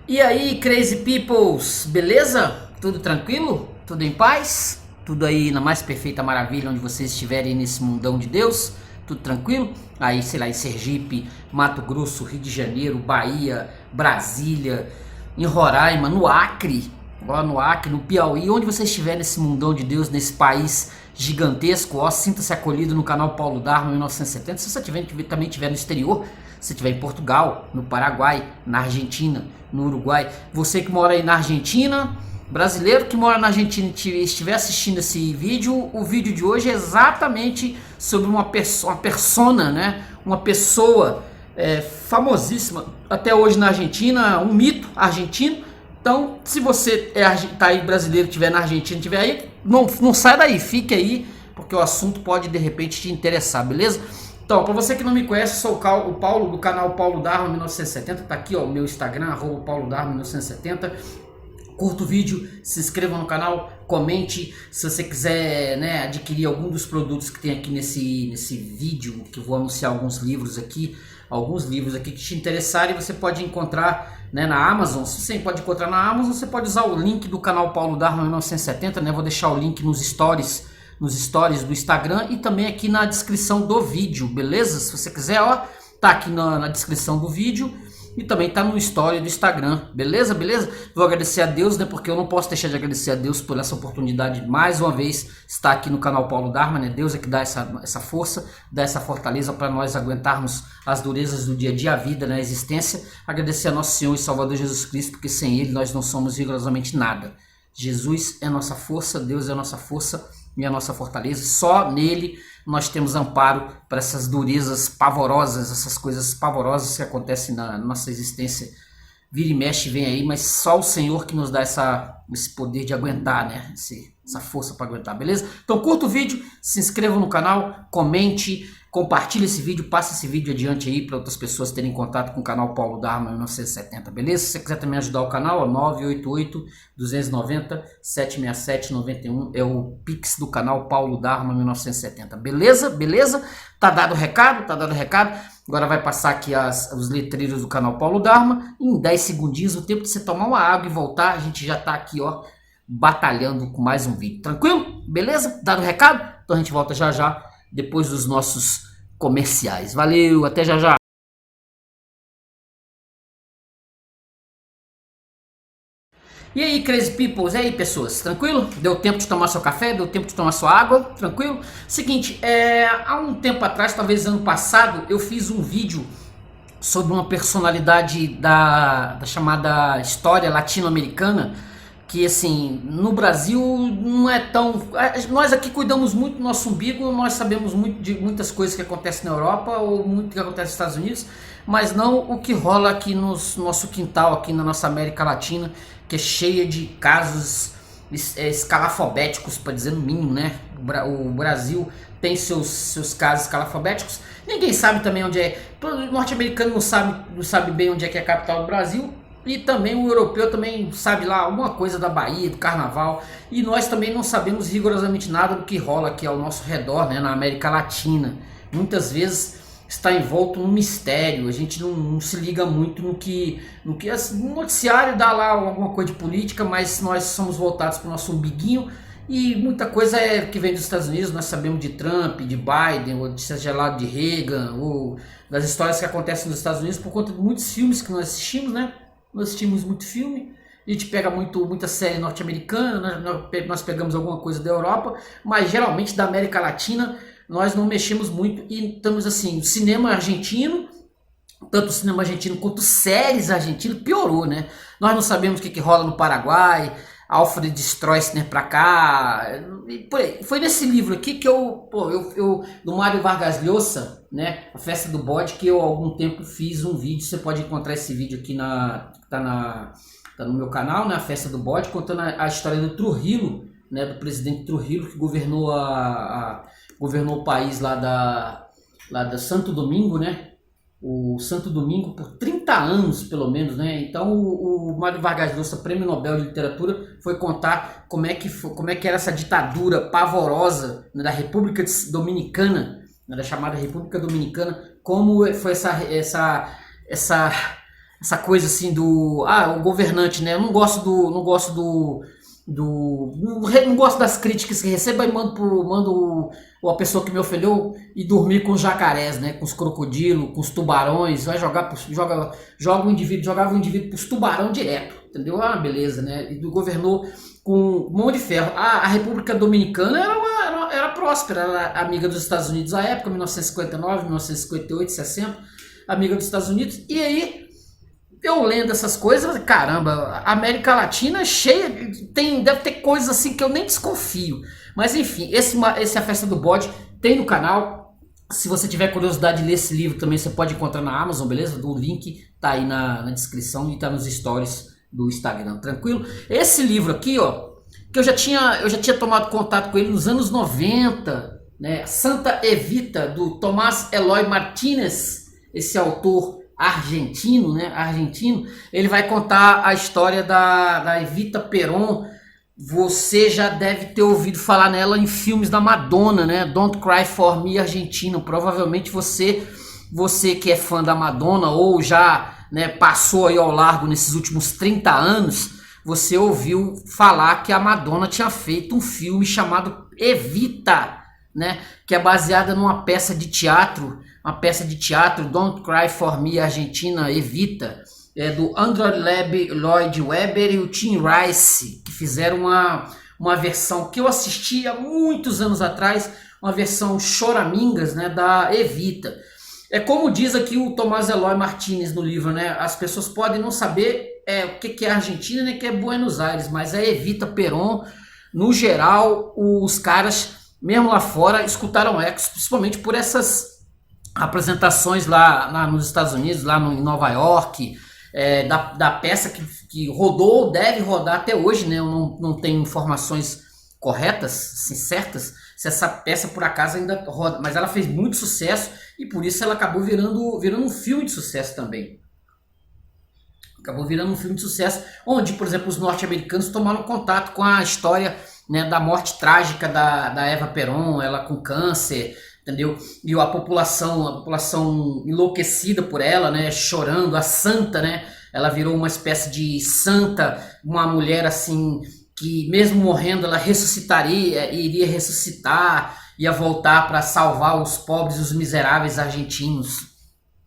E aí, Crazy Peoples, beleza? Tudo tranquilo? Tudo em paz? Tudo aí na mais perfeita maravilha onde vocês estiverem nesse mundão de Deus? Tudo tranquilo? Aí, sei lá, em Sergipe, Mato Grosso, Rio de Janeiro, Bahia, Brasília, em Roraima, no Acre, lá no Acre, no Piauí, onde você estiver nesse mundão de Deus, nesse país gigantesco, ó, sinta-se acolhido no canal Paulo Dharma 1970. Se você também estiver no exterior, se estiver em Portugal, no Paraguai, na Argentina, no Uruguai, você que mora aí na Argentina, brasileiro que mora na Argentina e estiver assistindo esse vídeo, o vídeo de hoje é exatamente sobre uma persona, né? Uma pessoa famosíssima até hoje na Argentina, um mito argentino. Então, se você tá aí brasileiro, estiver na Argentina, estiver aí, não sai daí, fique aí, porque o assunto pode de repente te interessar, beleza? Então, para você que não me conhece, sou o Paulo do canal Paulo Dharma 1970, tá aqui ó, o meu Instagram, @PauloDharma1970. Curta o vídeo, se inscreva no canal, comente. Se você quiser, né, adquirir algum dos produtos que tem aqui nesse vídeo, que eu vou anunciar alguns livros aqui que te interessarem, você pode encontrar, né, na Amazon. Se você pode encontrar na Amazon, você pode usar o link do canal Paulo Dharma 1970, né? Vou deixar o link nos stories do Instagram e também aqui na descrição do vídeo, beleza? Se você quiser, ó, tá aqui na descrição do vídeo e também tá no story do Instagram, beleza? Vou agradecer a Deus, né? Porque eu não posso deixar de agradecer a Deus por essa oportunidade, mais uma vez, estar aqui no canal Paulo Dharma, né? Deus é que dá essa força, dá essa fortaleza para nós aguentarmos as durezas do dia a dia, a vida, né? A existência. Agradecer a nosso Senhor e Salvador Jesus Cristo, porque sem Ele nós não somos rigorosamente nada. Jesus é nossa força, Deus é nossa força e a nossa fortaleza. Só nele nós temos amparo para essas durezas pavorosas, essas coisas pavorosas que acontecem na nossa existência. Vira e mexe, vem aí, mas só o Senhor que nos dá esse poder de aguentar, né? Essa força para aguentar, beleza? Então curta o vídeo, se inscreva no canal, comente, compartilhe esse vídeo, passe esse vídeo adiante aí para outras pessoas terem contato com o canal Paulo Dharma 1970, beleza? Se você quiser também ajudar o canal, 988-290-767-91 é o Pix do canal Paulo Dharma 1970, beleza? Tá dado o recado? Agora vai passar aqui os letreiros do canal Paulo Dharma. Em 10 segundinhos, o tempo de você tomar uma água e voltar, a gente já tá aqui, ó, batalhando com mais um vídeo. Tranquilo? Beleza? Dado o recado? Então a gente volta já já, depois dos nossos comerciais. Valeu, até já já. E aí, Crazy Peoples, e aí, pessoas, tranquilo? Deu tempo de tomar seu café, deu tempo de tomar sua água, tranquilo? Seguinte, há um tempo atrás, talvez ano passado, eu fiz um vídeo sobre uma personalidade da chamada história latino-americana, que assim, no Brasil não é tão... Nós aqui cuidamos muito do nosso umbigo, nós sabemos muito de muitas coisas que acontecem na Europa ou muito que acontece nos Estados Unidos, mas não o que rola aqui no nosso quintal, aqui na nossa América Latina, que é cheia de casos escalafobéticos, para dizer no mínimo, né? O Brasil tem seus casos escalafobéticos. Ninguém sabe também onde é. O norte-americano não sabe bem onde é que é a capital do Brasil. E também o europeu também sabe lá alguma coisa da Bahia, do carnaval. E nós também não sabemos rigorosamente nada do que rola aqui ao nosso redor, né, na América Latina. Muitas vezes está envolto num mistério, a gente não se liga muito no que o noticiário dá lá alguma coisa de política, mas nós somos voltados para o nosso umbiguinho e muita coisa é que vem dos Estados Unidos. Nós sabemos de Trump, de Biden, ou seja lá de Reagan, ou das histórias que acontecem nos Estados Unidos por conta de muitos filmes que nós assistimos, né? Nós assistimos muito filme, a gente pega muita série norte-americana, nós pegamos alguma coisa da Europa, mas geralmente da América Latina nós não mexemos muito e estamos assim, o cinema argentino, tanto o cinema argentino quanto séries argentinas, piorou, né? Nós não sabemos o que rola no Paraguai, Alfred Stroessner pra cá, e por aí. Foi nesse livro aqui que eu do Mário Vargas Llosa, né, A Festa do Bode, que eu há algum tempo fiz um vídeo. Você pode encontrar esse vídeo aqui tá no meu canal, né, A Festa do Bode, contando a história do Trujillo, né, do presidente Trujillo, que governou o país lá da Santo Domingo, né? O Santo Domingo por 30 anos, pelo menos, né? Então o Mário Vargas Llosa, Prêmio Nobel de Literatura, foi contar como é que era essa ditadura pavorosa, né, da República Dominicana, né, da chamada República Dominicana, como foi essa essa coisa assim do o governante, né? Eu não gosto não gosto das críticas que recebo, aí mando a pessoa que me ofendeu e dormir com os jacarés, né? Com os crocodilos, com os tubarões, vai jogava o indivíduo pros tubarão direto, entendeu? Beleza, né? E governou com mão de ferro. A República Dominicana era próspera, era amiga dos Estados Unidos à época, 1959, 1958, 60, amiga dos Estados Unidos. E aí eu lendo essas coisas, caramba, a América Latina é cheia, deve ter coisas assim que eu nem desconfio. Mas enfim, esse A Festa do Bode tem no canal. Se você tiver curiosidade de ler esse livro também, você pode encontrar na Amazon, beleza? O link tá aí na descrição e tá nos stories do Instagram, tranquilo? Esse livro aqui, ó, que eu já tinha tomado contato com ele nos anos 90, né? Santa Evita, do Tomás Eloy Martínez, esse autor argentino, né? Ele vai contar a história da Evita Peron. Você já deve ter ouvido falar nela em filmes da Madonna, né? Don't Cry For Me, argentino. Provavelmente você que é fã da Madonna ou já, né, passou aí ao largo nesses últimos 30 anos, você ouviu falar que a Madonna tinha feito um filme chamado Evita, né? Que é baseada numa peça de teatro, Don't Cry For Me, Argentina, Evita, do Andrew Lloyd Webber e o Tim Rice, que fizeram uma versão que eu assisti há muitos anos atrás, uma versão choramingas, né, da Evita. É como diz aqui o Tomás Eloy Martínez no livro, né? As pessoas podem não saber o que é Argentina, nem o que é Buenos Aires, mas a Evita Peron, no geral, os caras, mesmo lá fora, escutaram ecos, principalmente por essas apresentações lá nos Estados Unidos, lá em Nova York, da peça que rodou, deve rodar até hoje, né? Eu não tenho informações corretas, assim, certas, se essa peça por acaso ainda roda, mas ela fez muito sucesso e por isso ela acabou virando um filme de sucesso também. Acabou virando um filme de sucesso, onde, por exemplo, os norte-americanos tomaram contato com a história, né, da morte trágica da Eva Peron, ela com câncer, entendeu? E a população enlouquecida por ela, né, chorando, a santa, né? Ela virou uma espécie de santa, uma mulher assim que mesmo morrendo ela iria ressuscitar, ia voltar para salvar os pobres e os miseráveis argentinos.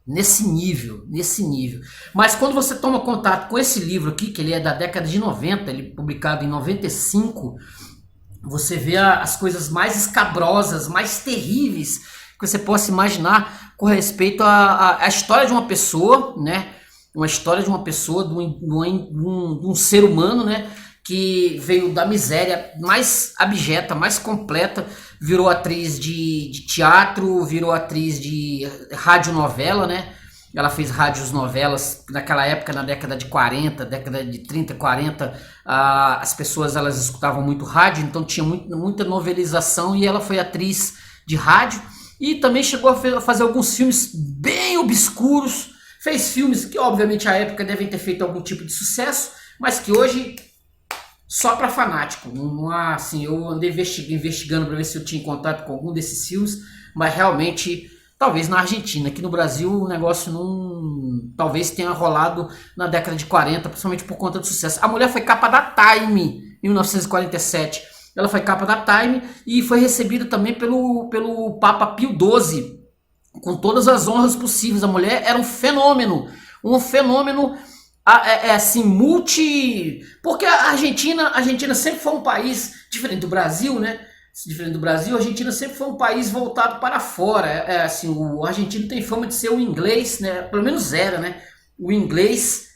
Nesse nível. Mas quando você toma contato com esse livro aqui, que ele é da década de 90, ele é publicado em 95, você vê as coisas mais escabrosas, mais terríveis que você possa imaginar com respeito à história de uma pessoa, né? Uma história de uma pessoa, de um ser humano, né? Que veio da miséria mais abjeta, mais completa, virou atriz de teatro, virou atriz de radionovela, né? Ela fez radionovelas naquela época, na década de 40, década de 30, 40, as pessoas elas escutavam muito rádio, então tinha muita novelização e ela foi atriz de rádio e também chegou a fazer alguns filmes bem obscuros, fez filmes que obviamente à época devem ter feito algum tipo de sucesso, mas que hoje só para fanático. Não há, assim, eu andei investigando para ver se eu tinha contato com algum desses filmes, mas realmente, talvez na Argentina. Aqui no Brasil o negócio talvez tenha rolado na década de 40, principalmente por conta do sucesso. A mulher foi capa da Time em 1947. Ela foi capa da Time e foi recebida também pelo Papa Pio XII, com todas as honras possíveis. A mulher era um fenômeno assim, porque a Argentina sempre foi um país diferente do Brasil, né? A Argentina sempre foi um país voltado para fora. Assim, o argentino tem fama de ser o inglês, né? Pelo menos era, né? O inglês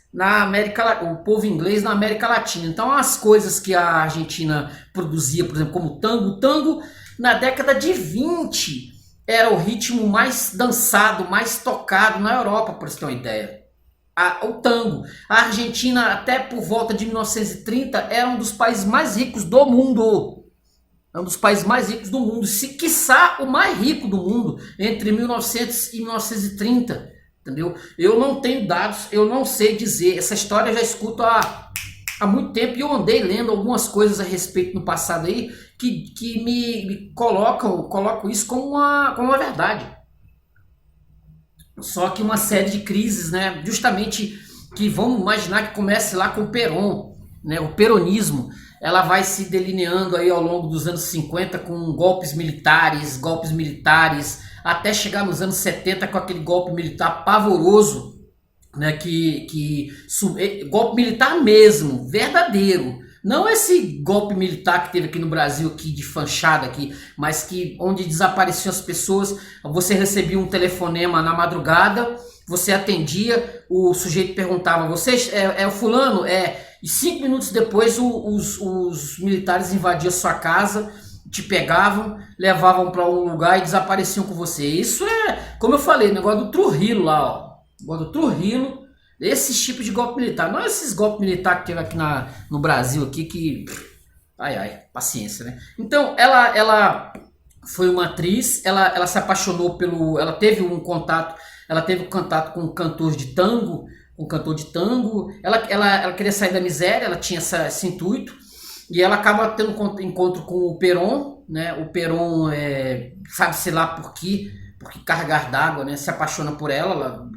o povo inglês na América Latina. Então, as coisas que a Argentina produzia, por exemplo, como o tango na década de 20 era o ritmo mais dançado, mais tocado na Europa, para você ter uma ideia. O tango. A Argentina, até por volta de 1930, era um dos países mais ricos do mundo. É um dos países mais ricos do mundo. Se quiçá o mais rico do mundo, entre 1900 e 1930. Entendeu? Eu não tenho dados, eu não sei dizer. Essa história eu já escuto há muito tempo e eu andei lendo algumas coisas a respeito no passado aí que me colocam isso como uma verdade. Só que uma série de crises, né? Justamente que vamos imaginar que comece lá com o Perón, né, o peronismo. Ela vai se delineando aí ao longo dos anos 50 com golpes militares, até chegar nos anos 70 com aquele golpe militar pavoroso, né, golpe militar mesmo, verdadeiro. Não esse golpe militar que teve aqui no Brasil, aqui de fanchada aqui, mas que onde desapareciam as pessoas, você recebia um telefonema na madrugada, você atendia, o sujeito perguntava, você é o fulano? E 5 minutos depois os militares invadiam sua casa, te pegavam, levavam para um lugar e desapareciam com você. Isso é, como eu falei, negócio do Trujillo lá, ó. Negócio do Trujillo, esses tipos de golpe militar. Não esses golpes militares que teve aqui no Brasil, aqui que... Ai, paciência, né? Então, ela foi uma atriz, ela se apaixonou ela teve um contato com um cantor de tango, ela queria sair da miséria, ela tinha esse intuito, e ela acaba tendo um encontro com o Perón, né? O Perón, sabe-se lá por que carregar d'água, né? Se apaixona por ela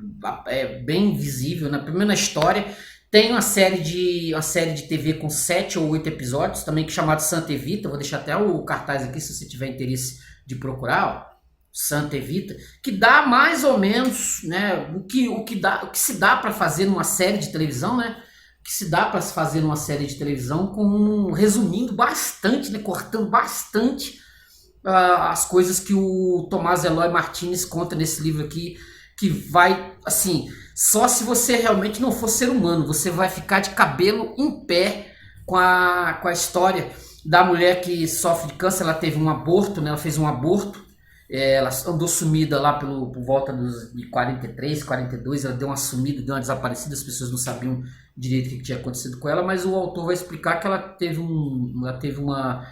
é bem visível, né? Primeiro na história. Tem uma série de TV com 7 ou 8 episódios, também que é chamado Santa Evita. Vou deixar até o cartaz aqui se você tiver interesse de procurar, ó. Santa Evita, que dá mais ou menos, né, o que se dá para fazer numa série de televisão, né? O que se dá para se fazer numa série de televisão, resumindo bastante, né, cortando bastante as coisas que o Tomás Eloy Martins conta nesse livro aqui, que vai, assim, só se você realmente não for ser humano, você vai ficar de cabelo em pé com a história da mulher que sofre de câncer. Ela teve um aborto, né? Ela fez um aborto. Ela andou sumida lá por volta de 43, 42, ela deu uma sumida, deu uma desaparecida, as pessoas não sabiam direito o que tinha acontecido com ela, mas o autor vai explicar que ela teve uma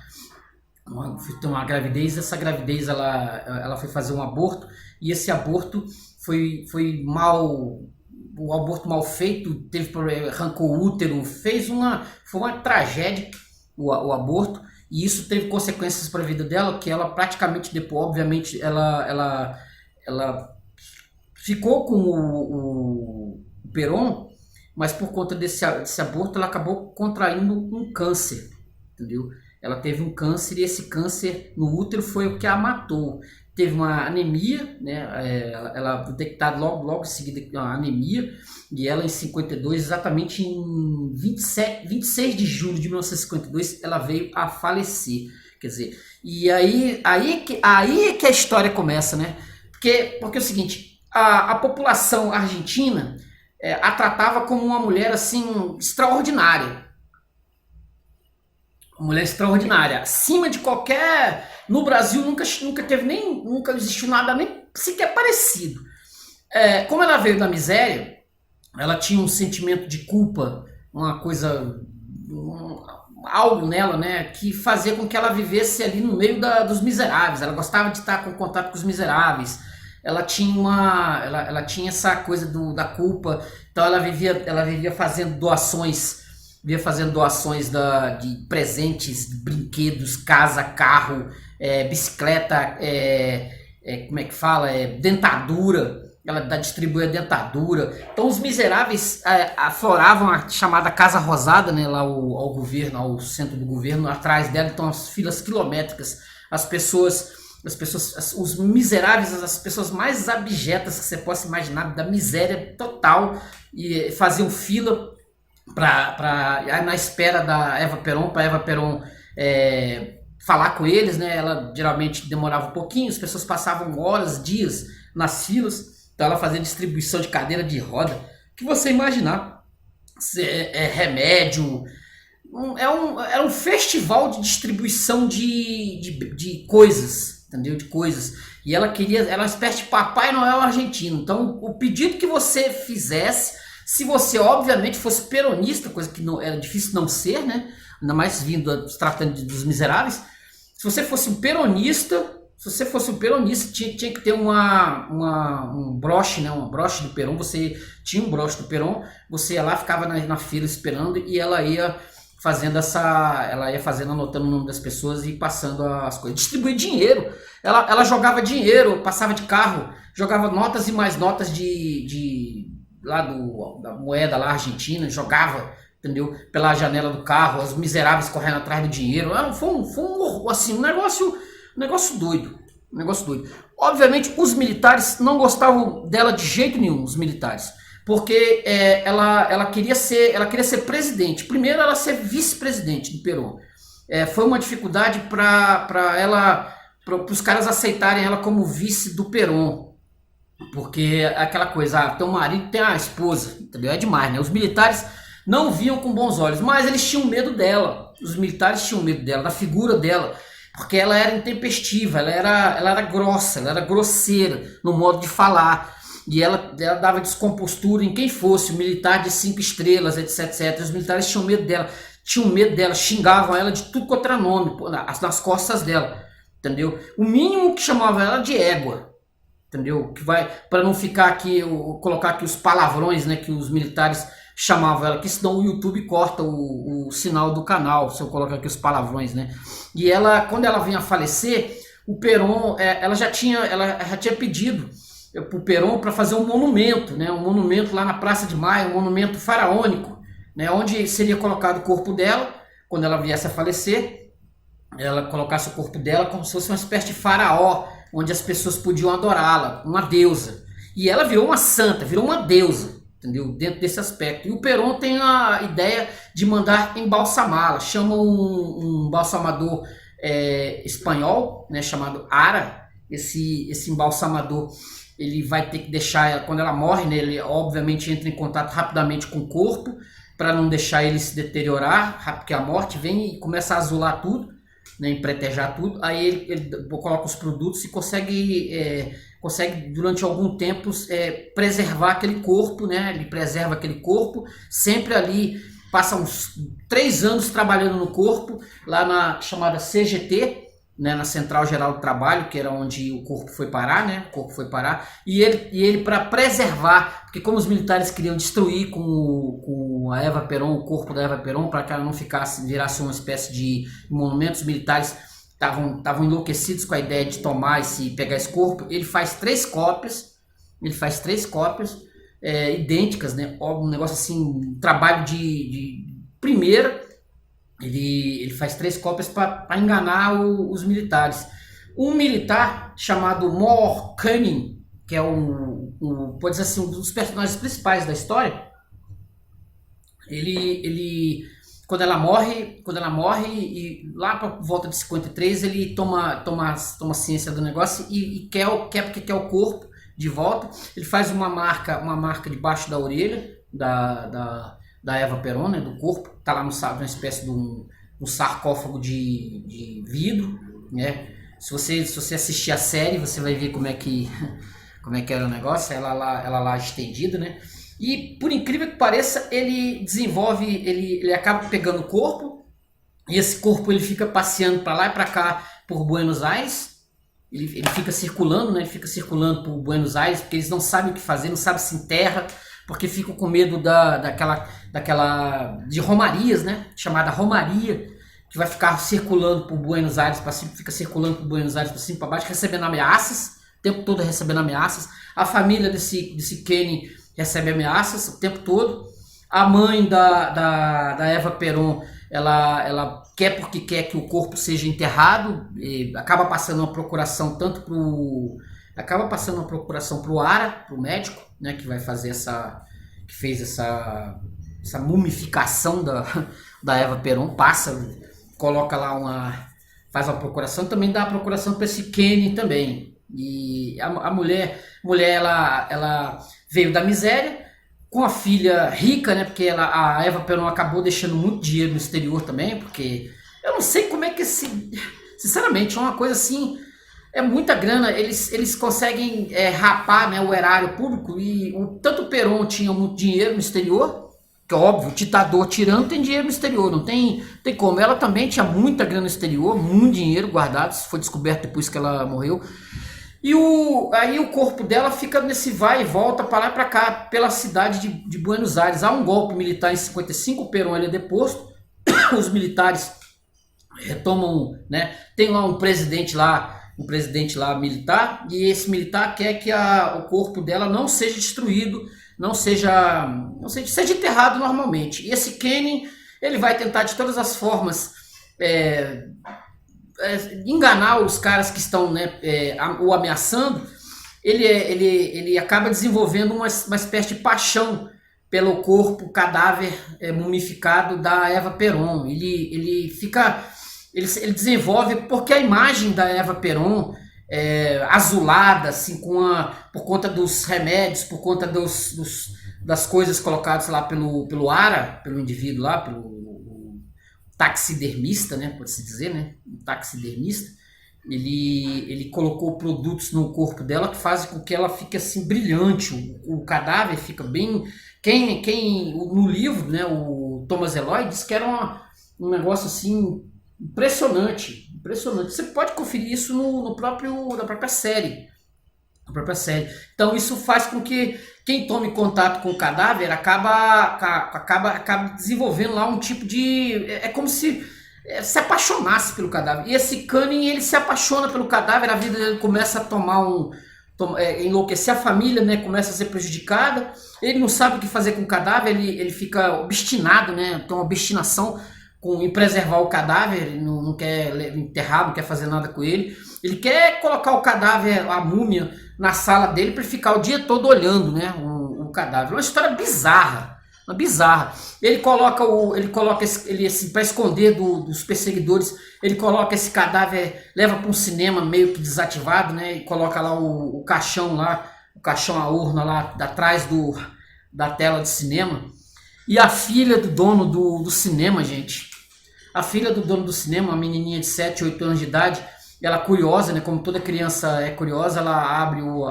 gravidez, essa gravidez ela foi fazer um aborto, e esse aborto foi o aborto mal feito, teve problema, arrancou o útero, foi uma tragédia o aborto. E isso teve consequências para a vida dela, que ela praticamente depois, obviamente, ela ficou com o Perón, mas por conta desse aborto ela acabou contraindo um câncer, entendeu? Ela teve um câncer e esse câncer no útero foi o que a matou. Teve uma anemia, né? Ela detectada logo em seguida uma anemia, e ela em 52, exatamente em 26 de julho de 1952, ela veio a falecer. Quer dizer, e aí que a história começa, né? Porque é o seguinte, a população argentina a tratava como uma mulher assim extraordinária. Uma mulher extraordinária, acima de qualquer... No Brasil nunca existiu nada nem sequer parecido. Como ela veio da miséria, ela tinha um sentimento de culpa, algo nela, né, que fazia com que ela vivesse ali no meio dos miseráveis. Ela gostava de estar com contato com os miseráveis. Ela tinha essa coisa da culpa. Então ela vivia fazendo doações. De presentes, brinquedos, casa, carro, bicicleta, como é que fala? Dentadura. Ela distribuía dentadura. Então os miseráveis afloravam a chamada Casa Rosada, né, lá ao governo, ao centro do governo. Atrás dela estão as filas quilométricas. Os miseráveis, as pessoas mais abjetas que você possa imaginar, da miséria total, e faziam fila na espera da Eva Perón, para Eva Perón falar com eles, né? Ela geralmente demorava um pouquinho, as pessoas passavam horas, dias nas filas. Então ela fazia distribuição de cadeira de roda, que você imaginar, remédio, era um festival de distribuição de coisas, entendeu? De coisas. E ela era uma espécie de Papai Noel argentino. Então o pedido que você fizesse, se você obviamente fosse peronista, coisa que não era difícil não ser, né? Ainda mais tratando dos miseráveis. Se você fosse um peronista, tinha que ter um broche, né? Um broche do Perón. Você tinha um broche do Perón, você ia lá, ficava na fila esperando, e ela ia anotando o nome das pessoas e passando as coisas. Distribuir dinheiro. Ela jogava dinheiro, passava de carro, jogava notas e mais notas de da moeda lá argentina, jogava, entendeu? Pela janela do carro, os miseráveis correndo atrás do dinheiro. Foi assim, um negócio doido. Um negócio doido. Obviamente, os militares não gostavam dela de jeito nenhum, os militares. Porque ela queria ser presidente. Primeiro, ela ser vice-presidente do Perón. Foi uma dificuldade para os caras aceitarem ela como vice do Perón. Porque aquela coisa, tem um marido, tem a esposa, entendeu? É demais, né? Os militares não viam com bons olhos, mas eles tinham medo dela. Os militares tinham medo dela, da figura dela, porque ela era intempestiva, ela era grossa, ela era grosseira no modo de falar. E ela dava descompostura em quem fosse, o militar de 5 estrelas, etc. Os militares tinham medo dela, xingavam ela de tudo quanto era nome, nas costas dela, entendeu? O mínimo que chamava ela de égua, entendeu? Que vai, para não ficar aqui, colocar aqui os palavrões, né, que os militares chamavam ela, que senão o YouTube corta o sinal do canal, se eu colocar aqui os palavrões, né? E ela, quando ela vinha a falecer, o Perón, ela já tinha pedido para o Perón para fazer um monumento, né? Um monumento lá na Praça de Maio, um monumento faraônico, né? Onde seria colocado o corpo dela, quando ela viesse a falecer, ela colocasse o corpo dela como se fosse uma espécie de faraó, onde as pessoas podiam adorá-la, uma deusa. E ela virou uma santa, virou uma deusa, entendeu? Dentro desse aspecto. E o Perón tem a ideia de mandar embalsamá-la. Chama um embalsamador espanhol, né, chamado Ara. Esse embalsamador, ele vai ter que deixar ela, quando ela morre, né, ele obviamente entra em contato rapidamente com o corpo, para não deixar ele se deteriorar, porque a morte vem e começa a azular tudo, né, empretejar tudo. Aí ele coloca os produtos e consegue durante algum tempo preservar aquele corpo, né? Ele preserva aquele corpo, sempre ali, passa uns 3 anos trabalhando no corpo, lá na chamada CGT, né, na Central Geral do Trabalho, que era onde o corpo foi parar, né? O corpo foi parar, e ele para preservar, porque como os militares queriam destruir com a Eva Perón, o corpo da Eva Perón, para que ela não virasse uma espécie de monumento, os militares estavam enlouquecidos com a ideia de tomar pegar esse corpo. Ele faz 3 cópias, idênticas, né? Um negócio assim, um trabalho de primeira. Ele faz 3 cópias para enganar os militares. Um militar chamado Moor Cunning, que é pode dizer assim, um dos personagens principais da história, quando ela morre, e lá para volta de 53, ele toma ciência do negócio e quer o corpo de volta. Ele faz uma marca debaixo da orelha da Eva Perón, né, do corpo. Tá lá numa espécie de um sarcófago de vidro, né? Se você assistir a série, você vai ver como é que era o negócio, ela lá estendida, né? E por incrível que pareça, ele acaba pegando o corpo, e esse corpo ele fica passeando para lá e para cá por Buenos Aires. Ele fica circulando, né? Ele fica circulando por Buenos Aires, porque eles não sabem o que fazer, não sabem se enterra, porque ficam com medo daquela de romarias, né? Chamada romaria, que vai ficar circulando por Buenos Aires para cima, fica circulando por Buenos Aires para cima e para baixo, recebendo ameaças, o tempo todo recebendo ameaças. A família desse Kenny recebe ameaças o tempo todo. A mãe da Eva Perón, ela quer porque quer que o corpo seja enterrado, e acaba passando uma procuração pro Ara, pro médico, né, que vai fazer que fez essa mumificação da Eva Perón, coloca lá faz uma procuração, também dá a procuração para esse Kenny também. E a mulher ela veio da miséria, com a filha rica, né? Porque a Eva Perón acabou deixando muito dinheiro no exterior também, porque eu não sei como é que sinceramente, é uma coisa assim, é muita grana. Eles conseguem rapar, né, o erário público, e tanto o Perón tinha muito dinheiro no exterior, que óbvio, o ditador tirando tem dinheiro no exterior, não tem como. Ela também tinha muita grana no exterior, muito dinheiro guardado, isso foi descoberto depois que ela morreu. E aí o corpo dela fica nesse vai e volta para lá e para cá, pela cidade de Buenos Aires. Há um golpe militar em 55, o Perón ele é deposto, os militares retomam, né? Tem lá um presidente lá militar, e esse militar quer que o corpo dela não seja destruído seja enterrado normalmente. E esse Kenny, ele vai tentar de todas as formas enganar os caras que estão, né, o ameaçando. Ele acaba desenvolvendo uma espécie de paixão pelo corpo cadáver mumificado da Eva Peron. Ele desenvolve, porque a imagem da Eva Peron azulada, assim, por conta dos remédios, por conta das coisas colocadas lá pelo Ara, pelo indivíduo lá, pelo taxidermista, né, pode-se dizer, né, um taxidermista. Ele colocou produtos no corpo dela que fazem com que ela fique assim brilhante, o cadáver fica bem... no livro, né, o Thomas Eloy disse que era um negócio assim impressionante. Você pode conferir isso na própria série. Então isso faz com que quem tome contato com o cadáver acaba desenvolvendo lá um tipo de... É como se apaixonasse pelo cadáver. E esse Cunning, ele se apaixona pelo cadáver, a vida dele começa a enlouquecer, a família, né, começa a ser prejudicada, ele não sabe o que fazer com o cadáver, ele fica obstinado, né, tem uma obstinação em preservar o cadáver, ele não quer enterrar, não quer fazer nada com ele quer colocar o cadáver, a múmia, na sala dele para ficar o dia todo olhando, né, o cadáver. Uma história bizarra. Ele coloca ele assim, para esconder dos perseguidores, ele coloca esse cadáver, leva para um cinema meio que desativado, né, e coloca lá o caixão lá, a urna lá atrás da tela de cinema. E a filha do dono do cinema, gente, uma menininha de 7, 8 anos de idade, ela curiosa, né, como toda criança é curiosa, ela abre o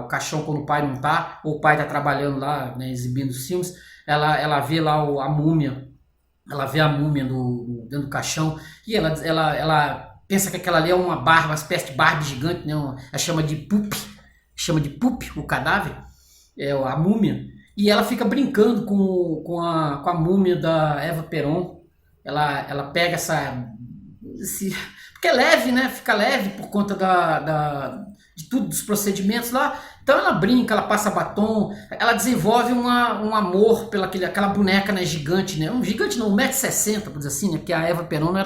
caixão quando o pai não tá, ou o pai tá trabalhando lá, né, exibindo os filmes. Ela vê lá a múmia, dentro do caixão, e ela pensa que aquela ali é uma espécie de Barbie gigante, né? Ela chama de Pup o cadáver, a múmia, e ela fica brincando com a múmia da Eva Peron. Ela pega porque é leve, né? Fica leve por conta de tudo, dos procedimentos lá. Então ela brinca, ela passa batom, ela desenvolve um amor pela aquela boneca, né, gigante, né? Um gigante não, 1,60 m, por dizer assim, né? Porque a Eva Peron não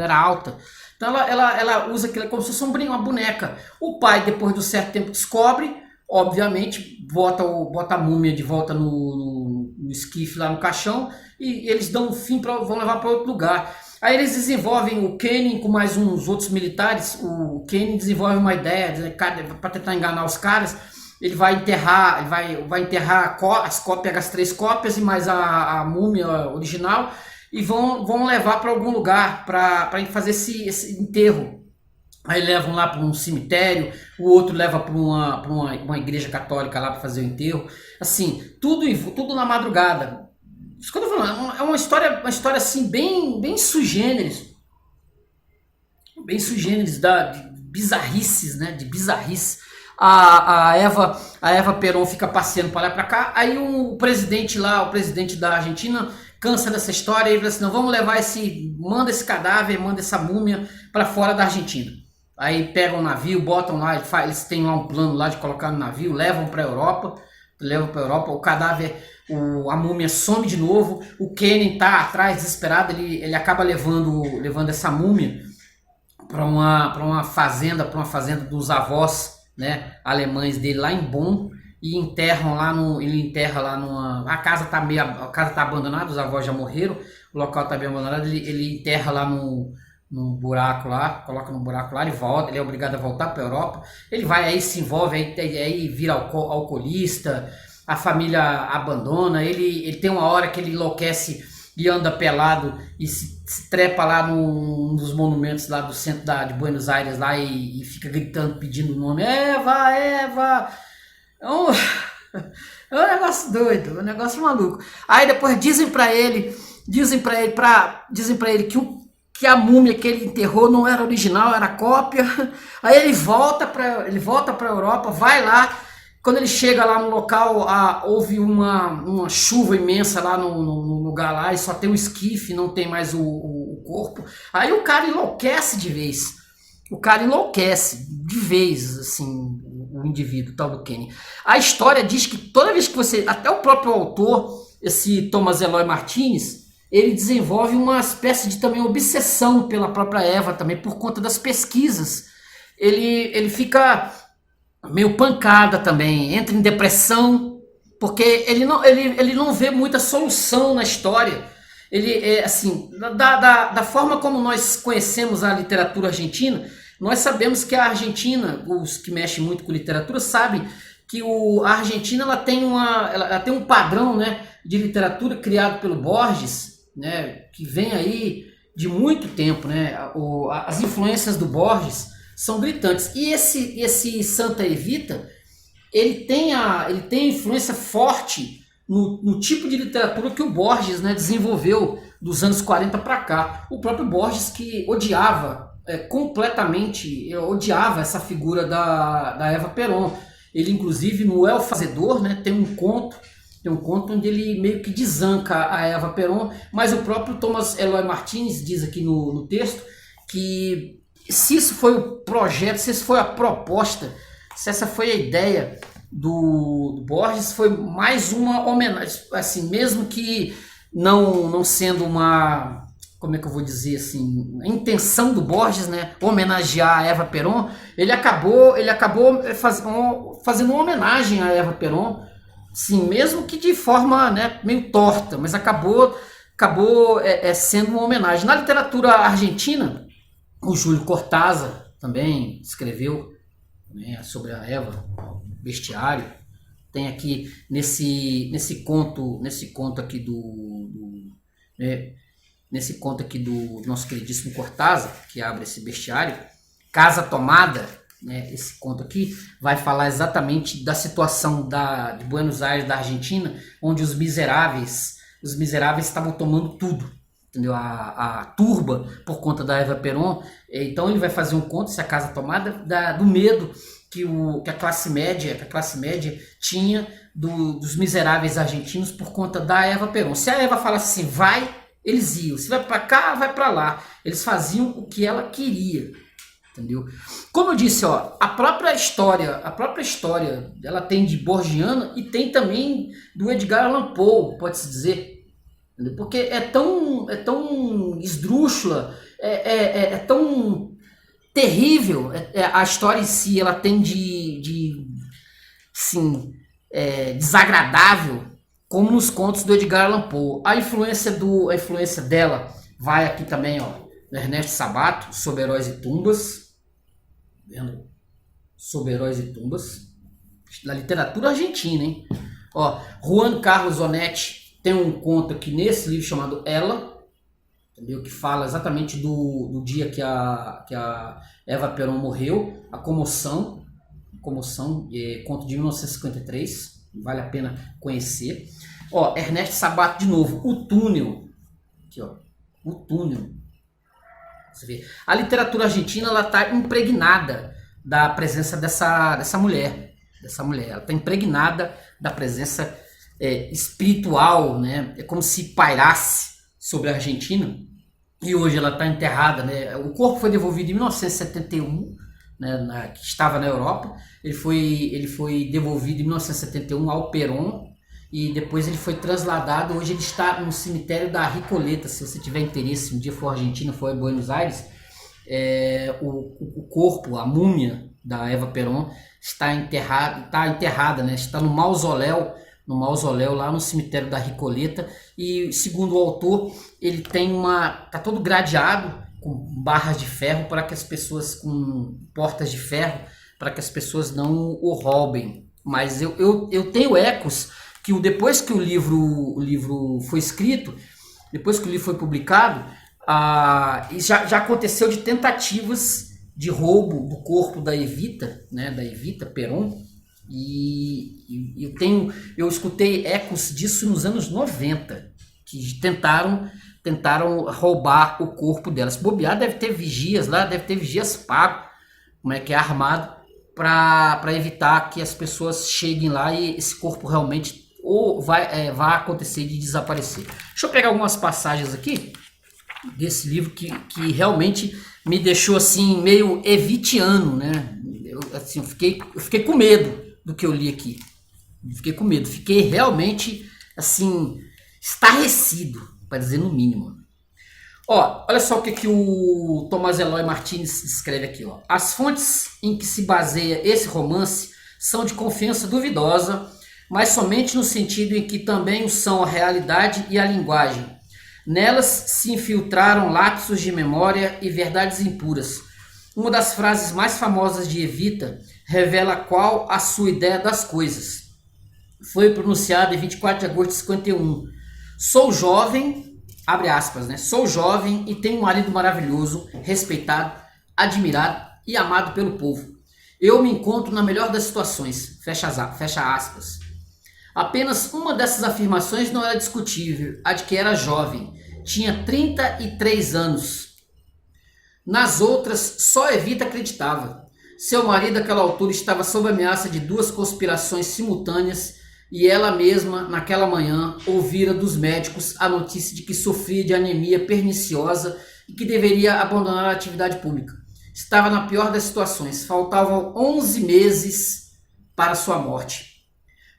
era alta. Então ela usa aquilo como se fosse uma boneca. O pai, depois de um certo tempo, descobre, obviamente, bota a múmia de volta no esquife lá no caixão, e eles dão um fim, vão levar para outro lugar. Aí eles desenvolvem, o Kenny com mais uns outros militares, o Kenny desenvolve uma ideia para tentar enganar os caras. Ele vai enterrar, as cópias, pega as 3 cópias e mais a múmia original, e vão levar para algum lugar para fazer esse enterro. Aí levam lá para um cemitério, o outro leva para uma igreja católica lá para fazer o enterro. Assim, tudo na madrugada. Isso que eu tô falando, é uma história assim, bem sui generis. Bem sui generis, de bizarrices, né? De bizarrice. A Eva Peron fica passeando para lá e para cá. Aí o presidente da Argentina, cansa dessa história e fala assim: não, vamos levar manda esse cadáver, manda essa múmia para fora da Argentina. Aí pegam um navio, botam lá, eles têm lá um plano lá de colocar no navio, levam para a Europa, o cadáver, a múmia some de novo, o Kenny tá atrás desesperado, ele acaba levando essa múmia para uma fazenda dos avós, né, alemães dele lá em Bonn, e ele enterra lá a casa tá abandonada, os avós já morreram, o local tá bem abandonado, ele enterra lá num buraco lá, coloca no buraco lá, ele é obrigado a voltar para a Europa, ele vai, aí se envolve, aí vira alcoolista, a família abandona, ele tem uma hora que ele enlouquece e anda pelado e se trepa lá num dos monumentos lá do centro de Buenos Aires lá e fica gritando, pedindo o nome, Eva, é um negócio doido, um negócio maluco. Aí depois dizem pra ele que a múmia que ele enterrou não era original, era cópia. Aí ele volta para a Europa, vai lá. Quando ele chega lá no local, houve uma chuva imensa lá no lugar lá, e só tem um esquife, não tem mais o corpo. Aí o cara enlouquece de vez. Assim, o indivíduo, tal do Kenny. A história diz que toda vez que você, até o próprio autor, esse Thomas Eloy Martinez, ele desenvolve uma espécie de também obsessão pela própria Eva também, por conta das pesquisas. Ele fica meio pancada também, entra em depressão, porque ele não vê muita solução na história. Ele é assim, da forma como nós conhecemos a literatura argentina, nós sabemos que a Argentina, os que mexem muito com literatura sabem que a Argentina ela tem um padrão, né, de literatura criado pelo Borges, né, que vem aí de muito tempo, né? As influências do Borges são gritantes. E esse Santa Evita, ele tem influência forte no tipo de literatura que o Borges, né, desenvolveu dos anos 40 para cá. O próprio Borges, que odiava completamente, odiava essa figura da Eva Perón. Ele, inclusive, no El Fazedor, né, tem um conto onde ele meio que desanca a Eva Perón, mas o próprio Thomas Eloy Martinez diz aqui no texto que se isso foi o projeto, se isso foi a proposta, se essa foi a ideia do Borges, foi mais uma homenagem, assim, mesmo que não sendo uma, como é que eu vou dizer assim, a intenção do Borges, né, homenagear a Eva Perón, ele acabou fazendo uma homenagem a Eva Perón, sim, mesmo que de forma, né, meio torta, mas acabou sendo uma homenagem. Na literatura argentina, o Júlio Cortázar também escreveu, né, sobre a Eva, Bestiário. Tem aqui nesse conto aqui nesse conto aqui do nosso queridíssimo Cortázar, que abre esse Bestiário, Casa Tomada, né, esse conto aqui vai falar exatamente da situação de Buenos Aires, da Argentina, onde os miseráveis estavam tomando tudo, entendeu? A turba, por conta da Eva Perón. Então ele vai fazer um conto, essa Casa Tomada, do medo que a classe média tinha dos miseráveis argentinos por conta da Eva Perón. Se a Eva falasse assim, vai, eles iam. Se vai para cá, vai para lá. Eles faziam o que ela queria. Entendeu? Como eu disse, ó, a própria história, ela tem de borgiana e tem também do Edgar Allan Poe, pode-se dizer. Entendeu? Porque é tão esdrúxula, é tão terrível, a história em si, ela tem sim, desagradável, como nos contos do Edgar Allan Poe. A influência dela vai aqui também, ó, Ernesto Sabato, Sobre Heróis e Tumbas. Vendo? Sobre Heróis e Tumbas. Da literatura argentina, hein? Ó, Juan Carlos Onetti tem um conto aqui nesse livro chamado Ela, entendeu? Que fala exatamente do dia que a Eva Perón morreu, a comoção, conto de 1953, vale a pena conhecer. Ó, Ernesto Sabato de novo, O Túnel, aqui ó, O Túnel. Você vê. A literatura argentina ela está impregnada da presença dessa mulher, ela está impregnada da presença espiritual, né? É como se pairasse sobre a Argentina. E hoje ela está enterrada, né? O corpo foi devolvido em 1971, né, que estava na Europa. Ele foi devolvido em 1971 ao Perón e depois ele foi trasladado. Hoje ele está no cemitério da Recoleta. Se você tiver interesse, um dia for à Argentina, for a Buenos Aires, o corpo, a múmia da Eva Perón está enterrada, né? Está no mausoléu lá no cemitério da Recoleta. E segundo o autor, ele tá todo gradeado com barras de ferro para que as pessoas, com portas de ferro, para que as pessoas não o roubem. Mas eu tenho ecos que depois que o livro foi escrito, depois que o livro foi publicado, já aconteceu de tentativas de roubo do corpo da Evita, né, da Evita Perón. E eu escutei ecos disso nos anos 90, que tentaram roubar o corpo delas. Se bobear, deve ter vigias lá, deve ter vigias pago, como é que é, armado, para evitar que as pessoas cheguem lá e esse corpo realmente vai acontecer de desaparecer. Deixa eu pegar algumas passagens aqui desse livro que realmente me deixou assim meio evitiano, né? eu fiquei com medo do que eu li aqui. Fiquei com medo, fiquei realmente assim, estarrecido, para dizer no mínimo. Ó, olha só o que o Tomás Eloy Martins escreve aqui. Ó. As fontes em que se baseia esse romance são de confiança duvidosa, mas somente no sentido em que também o são a realidade e a linguagem. Nelas se infiltraram lapsos de memória e verdades impuras. Uma das frases mais famosas de Evita revela qual a sua ideia das coisas. Foi pronunciada em 24 de agosto de 51. Sou jovem, abre aspas, né? Sou jovem e tenho um marido maravilhoso, respeitado, admirado e amado pelo povo. Eu me encontro na melhor das situações, fecha aspas. Apenas uma dessas afirmações não era discutível, a de que era jovem, tinha 33 anos. Nas outras, só Evita acreditava. Seu marido, àquela altura, estava sob ameaça de 2 conspirações simultâneas e ela mesma, naquela manhã, ouvira dos médicos a notícia de que sofria de anemia perniciosa e que deveria abandonar a atividade pública. Estava na pior das situações, faltavam 11 meses para sua morte.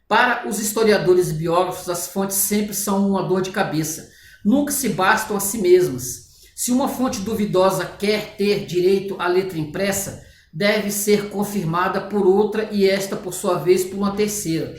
Para os historiadores e biógrafos, as fontes sempre são uma dor de cabeça. Nunca se bastam a si mesmas. Se uma fonte duvidosa quer ter direito à letra impressa, deve ser confirmada por outra e esta, por sua vez, por uma terceira.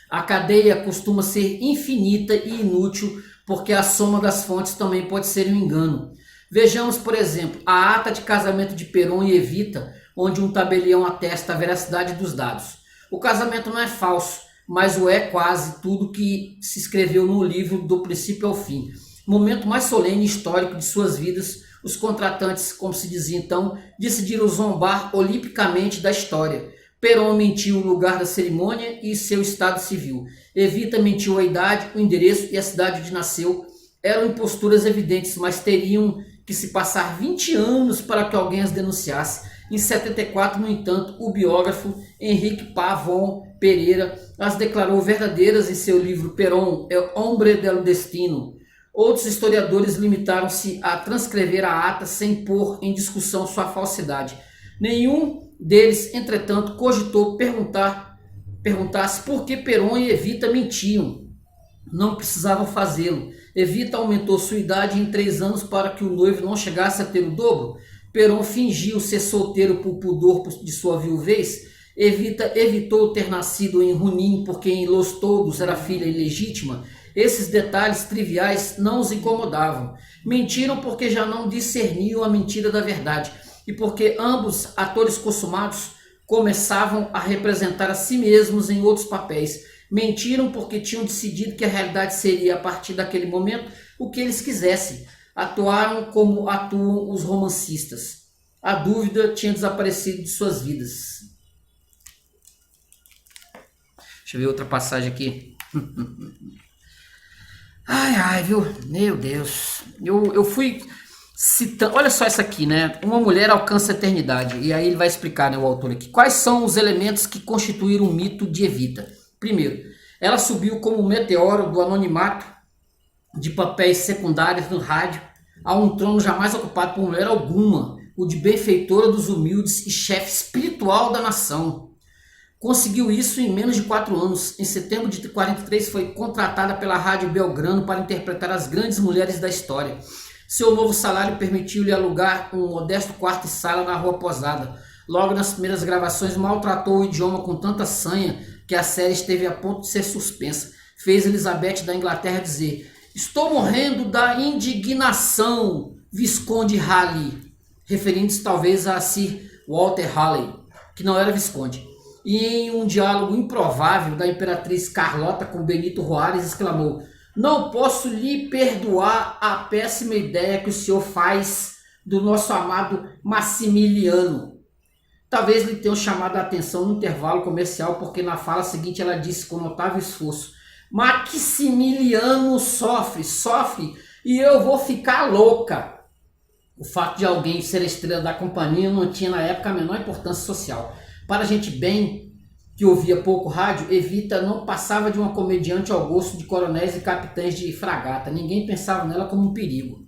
A cadeia costuma ser infinita e inútil, porque a soma das fontes também pode ser um engano. Vejamos, por exemplo, a ata de casamento de Perón e Evita, onde um tabelião atesta a veracidade dos dados. O casamento não é falso, mas o é quase tudo que se escreveu no livro do princípio ao fim. Momento mais solene e histórico de suas vidas, os contratantes, como se dizia então, decidiram zombar olimpicamente da história. Perón mentiu o lugar da cerimônia e seu estado civil. Evita mentiu a idade, o endereço e a cidade onde nasceu. Eram imposturas evidentes, mas teriam que se passar 20 anos para que alguém as denunciasse. Em 74, no entanto, o biógrafo Henrique Pavon Pereira as declarou verdadeiras em seu livro Perón, El Hombre del Destino. Outros historiadores limitaram-se a transcrever a ata sem pôr em discussão sua falsidade. Nenhum deles, entretanto, cogitou perguntar-se por que Perón e Evita mentiam. Não precisavam fazê-lo. Evita aumentou sua idade em 3 anos para que o noivo não chegasse a ter o dobro. Perón fingiu ser solteiro por pudor de sua viuvez. Evita evitou ter nascido em Junín porque em Los Todos era filha ilegítima. Esses detalhes triviais não os incomodavam. Mentiram porque já não discerniam a mentira da verdade e porque ambos, atores consumados, começavam a representar a si mesmos em outros papéis. Mentiram porque tinham decidido que a realidade seria, a partir daquele momento, o que eles quisessem. Atuaram como atuam os romancistas. A dúvida tinha desaparecido de suas vidas. Deixa eu ver outra passagem aqui. Ai, viu? Meu Deus. Eu fui citando... Olha só essa aqui, né? Uma mulher alcança a eternidade. E aí ele vai explicar, né, o autor aqui. Quais são os elementos que constituíram o mito de Evita? Primeiro, ela subiu como um meteoro do anonimato de papéis secundários no rádio a um trono jamais ocupado por mulher alguma, o de benfeitora dos humildes e chefe espiritual da nação. Conseguiu isso em menos de 4 anos. Em setembro de 43 foi contratada pela Rádio Belgrano para interpretar as grandes mulheres da história. Seu novo salário permitiu-lhe alugar um modesto quarto e sala na Rua Posada. Logo nas primeiras gravações maltratou o idioma com tanta sanha que a série esteve a ponto de ser suspensa. Fez Elizabeth da Inglaterra dizer: "Estou morrendo da indignação, Visconde Halley", referindo-se talvez a Sir Walter Halley, que não era Visconde. E em um diálogo improvável da Imperatriz Carlota com Benito Juárez, exclamou: "Não posso lhe perdoar a péssima ideia que o senhor faz do nosso amado Maximiliano." Talvez lhe tenham chamado a atenção no intervalo comercial, porque na fala seguinte ela disse com notável esforço: "Maximiliano sofre, e eu vou ficar louca." O fato de alguém ser a estrela da companhia não tinha na época a menor importância social. Para gente bem, que ouvia pouco rádio, Evita não passava de uma comediante ao gosto de coronéis e capitães de fragata. Ninguém pensava nela como um perigo.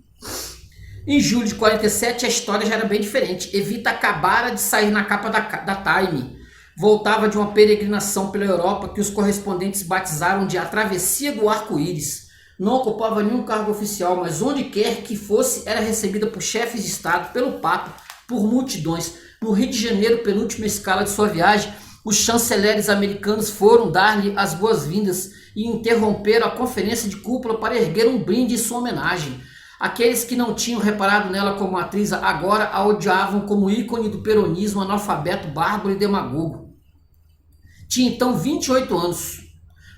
Em julho de 47 a história já era bem diferente. Evita acabara de sair na capa da Time. Voltava de uma peregrinação pela Europa que os correspondentes batizaram de A Travessia do Arco-Íris. Não ocupava nenhum cargo oficial, mas onde quer que fosse era recebida por chefes de Estado, pelo Papa, por multidões. No Rio de Janeiro, penúltima escala de sua viagem, os chanceleres americanos foram dar-lhe as boas-vindas e interromperam a conferência de cúpula para erguer um brinde em sua homenagem. Aqueles que não tinham reparado nela como atriz agora a odiavam como ícone do peronismo analfabeto, bárbaro e demagogo. Tinha então 28 anos.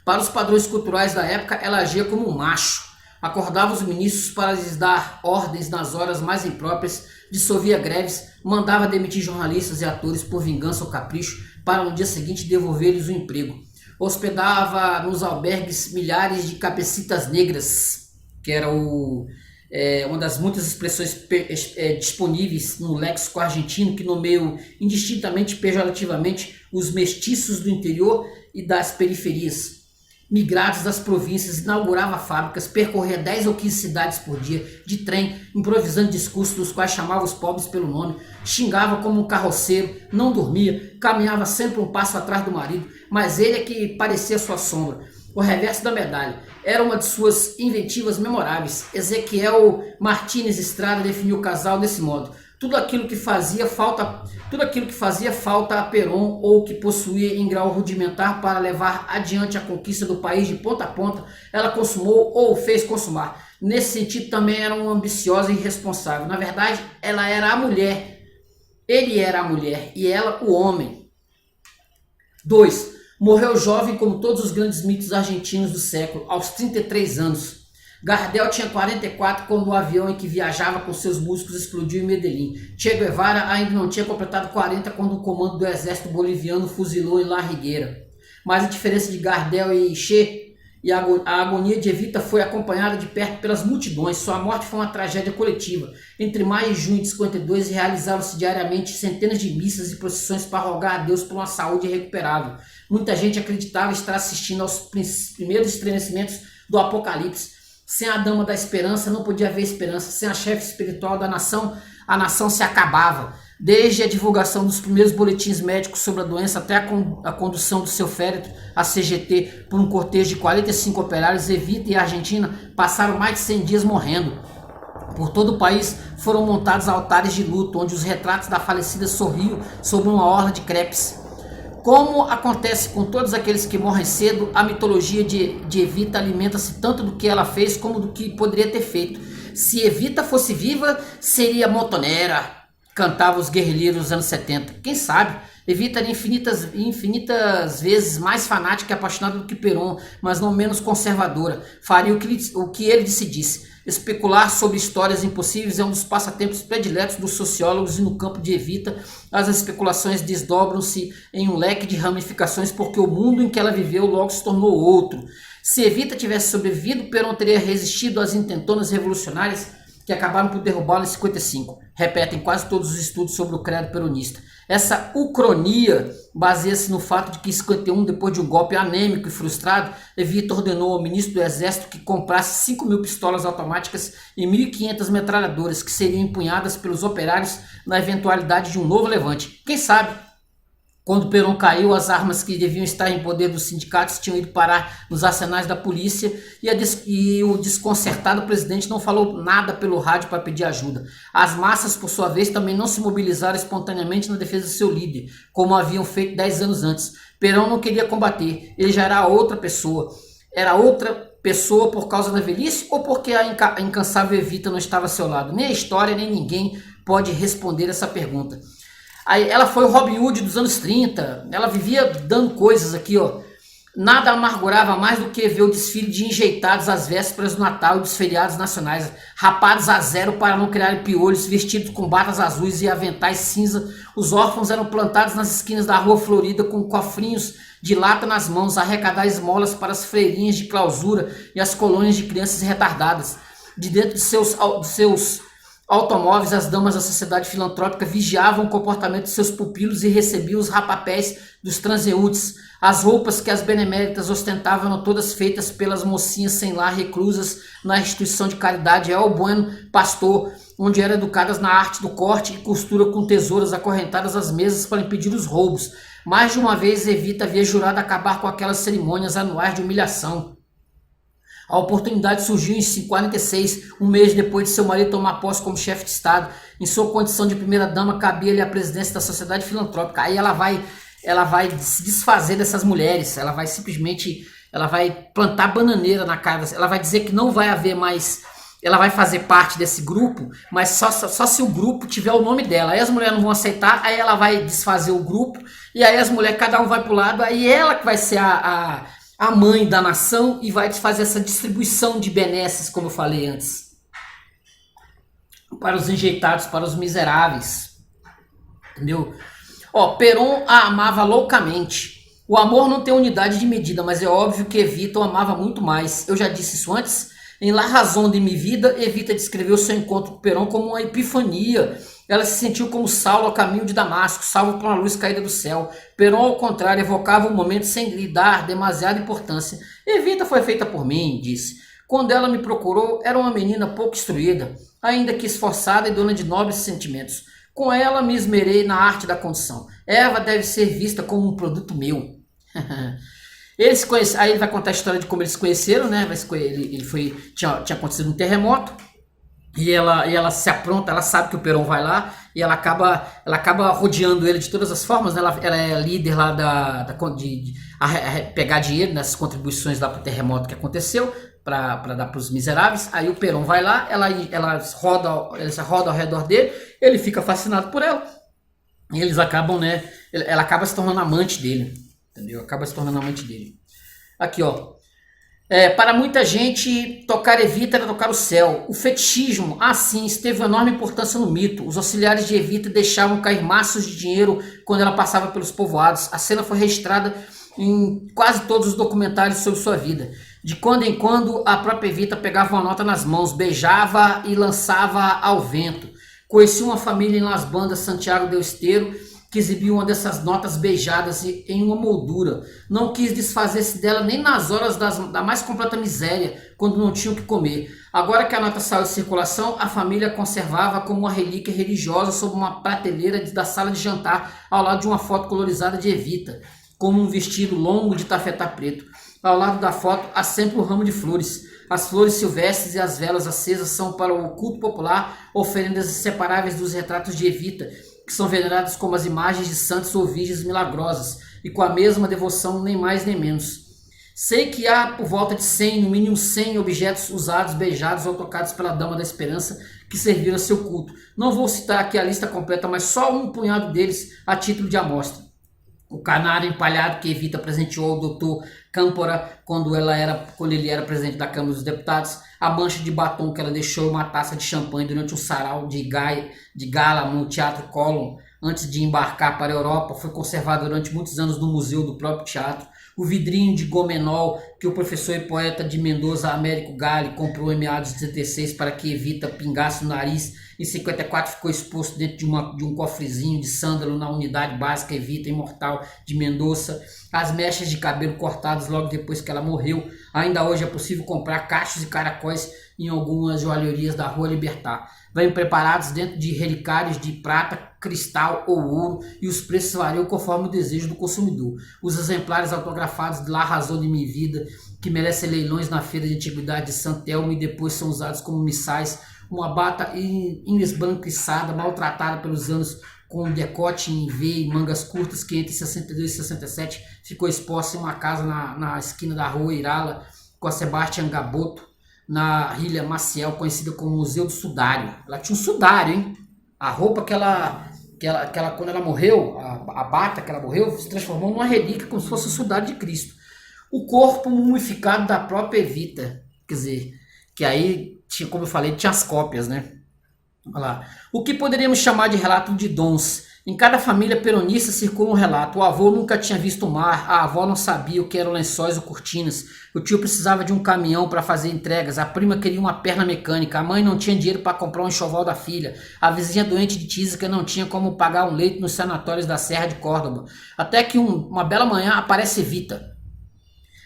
Para os padrões culturais da época, ela agia como um macho. Acordava os ministros para lhes dar ordens nas horas mais impróprias, dissolvia greves, mandava demitir jornalistas e atores por vingança ou capricho para no dia seguinte devolver-lhes o emprego. Hospedava nos albergues milhares de cabecitas negras, que era uma das muitas expressões disponíveis no léxico argentino que nomeiam indistintamente, pejorativamente, os mestiços do interior e das periferias. Migrados das províncias, inaugurava fábricas, percorria 10 ou 15 cidades por dia, de trem, improvisando discursos dos quais chamava os pobres pelo nome, xingava como um carroceiro, não dormia, caminhava sempre um passo atrás do marido, mas ele é que parecia sua sombra. O reverso da medalha era uma de suas inventivas memoráveis. Ezequiel Martínez Estrada definiu o casal desse modo: tudo aquilo que fazia falta a Perón ou que possuía em grau rudimentar para levar adiante a conquista do país de ponta a ponta, ela consumou ou fez consumar. Nesse sentido também era uma ambiciosa e irresponsável. Na verdade, ela era a mulher, ele era a mulher e ela o homem. 2. Morreu jovem como todos os grandes mitos argentinos do século, aos 33 anos. Gardel tinha 44 quando o avião em que viajava com seus músicos explodiu em Medellín. Che Guevara ainda não tinha completado 40 quando o comando do exército boliviano fuzilou em La Higuera. Mas a diferença de Gardel e Che e a agonia de Evita foi acompanhada de perto pelas multidões. Sua morte foi uma tragédia coletiva. Entre maio e junho de 52 realizaram-se diariamente centenas de missas e procissões para rogar a Deus por uma saúde irrecuperável. Muita gente acreditava estar assistindo aos primeiros estremecimentos do Apocalipse. Sem a dama da esperança não podia haver esperança. Sem a chefe espiritual da nação, a nação se acabava. Desde a divulgação dos primeiros boletins médicos sobre a doença até a condução do seu féretro, a CGT, por um cortejo de 45 operários, Evita e a Argentina passaram mais de 100 dias morrendo. Por todo o país foram montados altares de luto, onde os retratos da falecida sorriam sobre uma orla de crepes. Como acontece com todos aqueles que morrem cedo, a mitologia de Evita alimenta-se tanto do que ela fez como do que poderia ter feito. Se Evita fosse viva, seria montonera, cantavam os guerrilheiros dos anos 70. Quem sabe? Evita era infinitas vezes mais fanática e apaixonada do que Perón, mas não menos conservadora. Faria o que ele decidisse. Especular sobre histórias impossíveis é um dos passatempos prediletos dos sociólogos, e no campo de Evita as especulações desdobram-se em um leque de ramificações porque o mundo em que ela viveu logo se tornou outro. Se Evita tivesse sobrevivido, Perón teria resistido às intentonas revolucionárias que acabaram por derrubá-lo em 55. Repetem quase todos os estudos sobre o credo peronista. Essa ucronia baseia-se no fato de que em 51, depois de um golpe anêmico e frustrado, Evita ordenou ao ministro do Exército que comprasse 5.000 pistolas automáticas e 1.500 metralhadoras que seriam empunhadas pelos operários na eventualidade de um novo levante. Quem sabe, quando Perón caiu, as armas que deviam estar em poder dos sindicatos tinham ido parar nos arsenais da polícia e o desconcertado presidente não falou nada pelo rádio para pedir ajuda. As massas, por sua vez, também não se mobilizaram espontaneamente na defesa de seu líder, como haviam feito 10 anos antes. Perón não queria combater, ele já era outra pessoa. Era outra pessoa por causa da velhice ou porque a incansável Evita não estava ao seu lado? Nem a história, nem ninguém pode responder essa pergunta. Aí ela foi o Robin Hood dos anos 30, ela vivia dando coisas aqui, ó. Nada amargurava mais do que ver o desfile de enjeitados às vésperas do Natal e dos feriados nacionais, rapados a zero para não criarem piolhos, vestidos com batas azuis e aventais cinza. Os órfãos eram plantados nas esquinas da rua Florida com cofrinhos de lata nas mãos, a arrecadar esmolas para as freirinhas de clausura e as colônias de crianças retardadas. De dentro de seus automóveis, as damas da sociedade filantrópica vigiavam o comportamento de seus pupilos e recebiam os rapapés dos transeuntes. As roupas que as beneméritas ostentavam eram todas feitas pelas mocinhas sem lar reclusas na instituição de caridade El Bueno Pastor. onde eram educadas na arte do corte e costura com tesouras acorrentadas às mesas para impedir os roubos. Mais de uma vez Evita havia jurado acabar com aquelas cerimônias anuais de humilhação. A oportunidade surgiu em 46, um mês depois de seu marido tomar posse como chefe de Estado. Em sua condição de primeira-dama, cabia-lhe a presidência da Sociedade Filantrópica. Aí ela vai se desfazer dessas mulheres, ela vai plantar bananeira na cara, ela vai dizer que não vai haver mais, ela vai fazer parte desse grupo, mas só se o grupo tiver o nome dela. Aí as mulheres não vão aceitar, aí ela vai desfazer o grupo, e aí as mulheres, cada um vai pro lado, aí ela que vai ser a mãe da nação e vai fazer essa distribuição de benesses, como eu falei antes, para os enjeitados, para os miseráveis, entendeu? Perón a amava loucamente. O amor não tem unidade de medida, mas é óbvio que Evita o amava muito mais. Eu já disse isso antes. Em La Razón de mi vida, Evita descreveu seu encontro com Perón como uma epifania. Ela se sentiu como Saulo a caminho de Damasco, salvo por uma luz caída do céu. Perón, ao contrário, evocava um momento sem lhe dar demasiada importância. Evita foi feita por mim, disse. Quando ela me procurou, era uma menina pouco instruída, ainda que esforçada e dona de nobres sentimentos. Com ela me esmerei na arte da condição. Eva deve ser vista como um produto meu. Eles se conhecem, aí ele vai contar a história de como eles se conheceram, né? Tinha acontecido um terremoto e ela se apronta, ela sabe que o Perón vai lá e ela acaba rodeando ele de todas as formas, né? Ela é líder lá de pegar dinheiro nessas contribuições lá para o terremoto que aconteceu, para dar para os miseráveis. Aí o Perón vai lá, ela roda ao redor dele, ele fica fascinado por ela e eles acabam, né? Ela acaba se tornando amante dele, entendeu? Acaba se tornando amante dele. Aqui, ó. Para muita gente, tocar Evita era tocar o céu. O fetichismo, assim, teve uma enorme importância no mito. Os auxiliares de Evita deixavam cair maços de dinheiro quando ela passava pelos povoados. A cena foi registrada em quase todos os documentários sobre sua vida. De quando em quando, a própria Evita pegava uma nota nas mãos, beijava e lançava ao vento. Conheci uma família em Las Bandas, Santiago del Estero, que exibiu uma dessas notas beijadas em uma moldura. Não quis desfazer-se dela nem nas horas da mais completa miséria, quando não tinham o que comer. Agora que a nota saiu de circulação, a família conservava como uma relíquia religiosa sob uma prateleira da sala de jantar, ao lado de uma foto colorizada de Evita, como um vestido longo de tafetá preto. Ao lado da foto há sempre um ramo de flores. As flores silvestres e as velas acesas são para o culto popular oferendas inseparáveis dos retratos de Evita, que são venerados como as imagens de santos ou virgens milagrosas, e com a mesma devoção, nem mais nem menos. Sei que há por volta de 100, no mínimo 100 objetos usados, beijados ou tocados pela Dama da Esperança que serviram a seu culto. Não vou citar aqui a lista completa, mas só um punhado deles a título de amostra. O canário empalhado que Evita presenteou ao doutor Câmpora quando ele era presidente da Câmara dos Deputados, a mancha de batom que ela deixou em uma taça de champanhe durante um sarau de gala no Teatro Colón, antes de embarcar para a Europa, foi conservado durante muitos anos no museu do próprio teatro. O vidrinho de gomenol que o professor e poeta de Mendoza, Américo Galli, comprou em meados de 76 para que Evita pingasse no nariz. Em 54 ficou exposto dentro de um cofrezinho de sândalo na unidade básica Evita Imortal de Mendoza. As mechas de cabelo cortadas logo depois que ela morreu. Ainda hoje é possível comprar cachos e caracóis em algumas joalherias da Rua Libertar. Vêm preparados dentro de relicários de prata, cristal ou ouro, e os preços variam conforme o desejo do consumidor. Os exemplares autografados de La Razón de mi vida, que merecem leilões na feira de antiguidade de Santelmo e depois são usados como missais, uma bata esbranquiçada, maltratada pelos anos, com decote em V e mangas curtas, que entre 62 e 67 ficou exposta em uma casa na esquina da Rua Irala, com a Sebastião Gaboto, na Ilha Maciel, conhecida como Museu do Sudário. Ela tinha um sudário, hein? A roupa que ela quando ela morreu, a bata que ela morreu, se transformou numa relíquia, como se fosse o sudário de Cristo. O corpo mumificado da própria Evita, quer dizer, que aí, como eu falei, tinha as cópias, né? Olha lá. O que poderíamos chamar de relato de dons. Em cada família peronista circula um relato. O avô nunca tinha visto o mar, a avó não sabia o que eram lençóis ou cortinas, o tio precisava de um caminhão para fazer entregas, a prima queria uma perna mecânica, a mãe não tinha dinheiro para comprar um enxoval da filha, a vizinha doente de tísica não tinha como pagar um leito nos sanatórios da Serra de Córdoba. Até que uma bela manhã aparece Evita.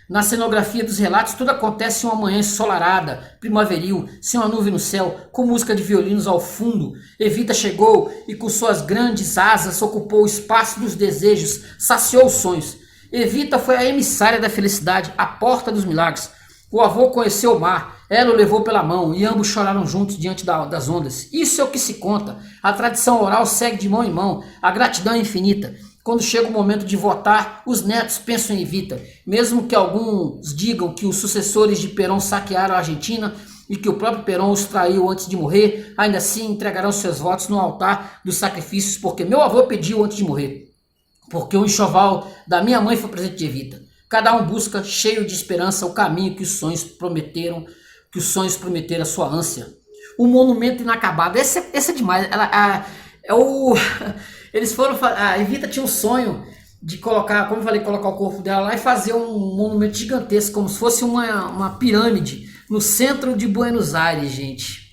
Na cenografia dos relatos, tudo acontece em uma manhã ensolarada, primaveril, sem uma nuvem no céu, com música de violinos ao fundo. Evita chegou e com suas grandes asas ocupou o espaço dos desejos, saciou os sonhos. Evita foi a emissária da felicidade, a porta dos milagres. O avô conheceu o mar, ela o levou pela mão e ambos choraram juntos diante das ondas. Isso é o que se conta. A tradição oral segue de mão em mão, a gratidão é infinita. Quando chega o momento de votar, os netos pensam em Evita. Mesmo que alguns digam que os sucessores de Perón saquearam a Argentina e que o próprio Perón os traiu antes de morrer, ainda assim entregarão seus votos no altar dos sacrifícios, porque meu avô pediu antes de morrer. Porque o enxoval da minha mãe foi presente de Evita. Cada um busca, cheio de esperança, o caminho que os sonhos prometeram a sua ânsia. O monumento inacabado. Esse é demais. Eles foram. A Evita tinha um sonho de colocar, como eu falei, colocar o corpo dela lá e fazer um monumento gigantesco, como se fosse uma pirâmide no centro de Buenos Aires, gente.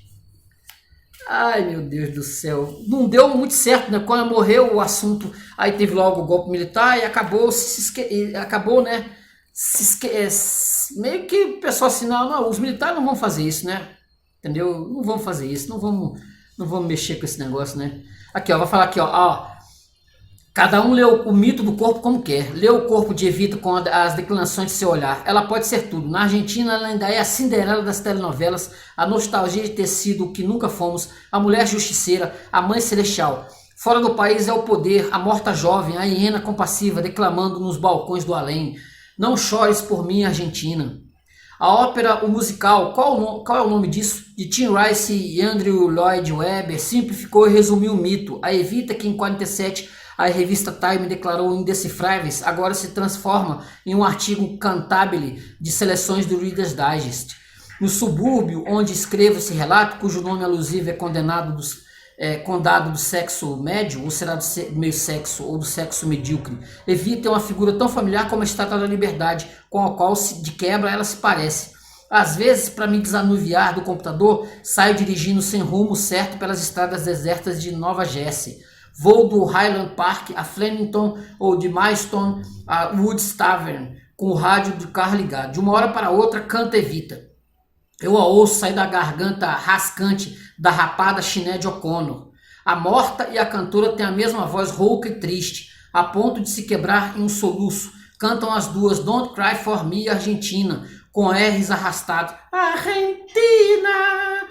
Ai, meu Deus do céu. Não deu muito certo, né? Quando morreu o assunto, aí teve logo o golpe militar e acabou, né? Meio que o pessoal assim, não, os militares não vão fazer isso, né? Entendeu? Não vão fazer isso, não vamos mexer com esse negócio, né? Aqui, ó, vou falar aqui, ó. Cada um lê o mito do corpo como quer. Lê o corpo de Evita com as declinações de seu olhar. Ela pode ser tudo. Na Argentina, ela ainda é a Cinderela das telenovelas, a nostalgia de ter sido o que nunca fomos, a mulher justiceira, a mãe celestial. Fora do país é o poder, a morta jovem, a hiena compassiva, declamando nos balcões do além. Não chores por mim, Argentina. A ópera, o musical, qual é o nome disso? De Tim Rice e Andrew Lloyd Webber, simplificou e resumiu o mito. A Evita, que em 47 a revista Time declarou indecifráveis, agora se transforma em um artigo cantabile de seleções do Reader's Digest. No subúrbio onde escrevo esse relato, cujo nome alusivo é condado do sexo médio, ou será do meio sexo, ou do sexo medíocre, Evita é uma figura tão familiar como a Estátua da Liberdade, com a qual, de quebra, ela se parece. Às vezes, para me desanuviar do computador, saio dirigindo sem rumo certo pelas estradas desertas de Nova Jersey. Vou do Highland Park a Flemington ou de Maidstone a Woods Tavern, com o rádio do carro ligado. De uma hora para outra, canta Evita. Eu a ouço sair da garganta rascante da rapada Sinéad O'Connor. A morta e a cantora têm a mesma voz rouca e triste, a ponto de se quebrar em um soluço. Cantam as duas Don't Cry For Me, Argentina, com R's arrastados. Argentina!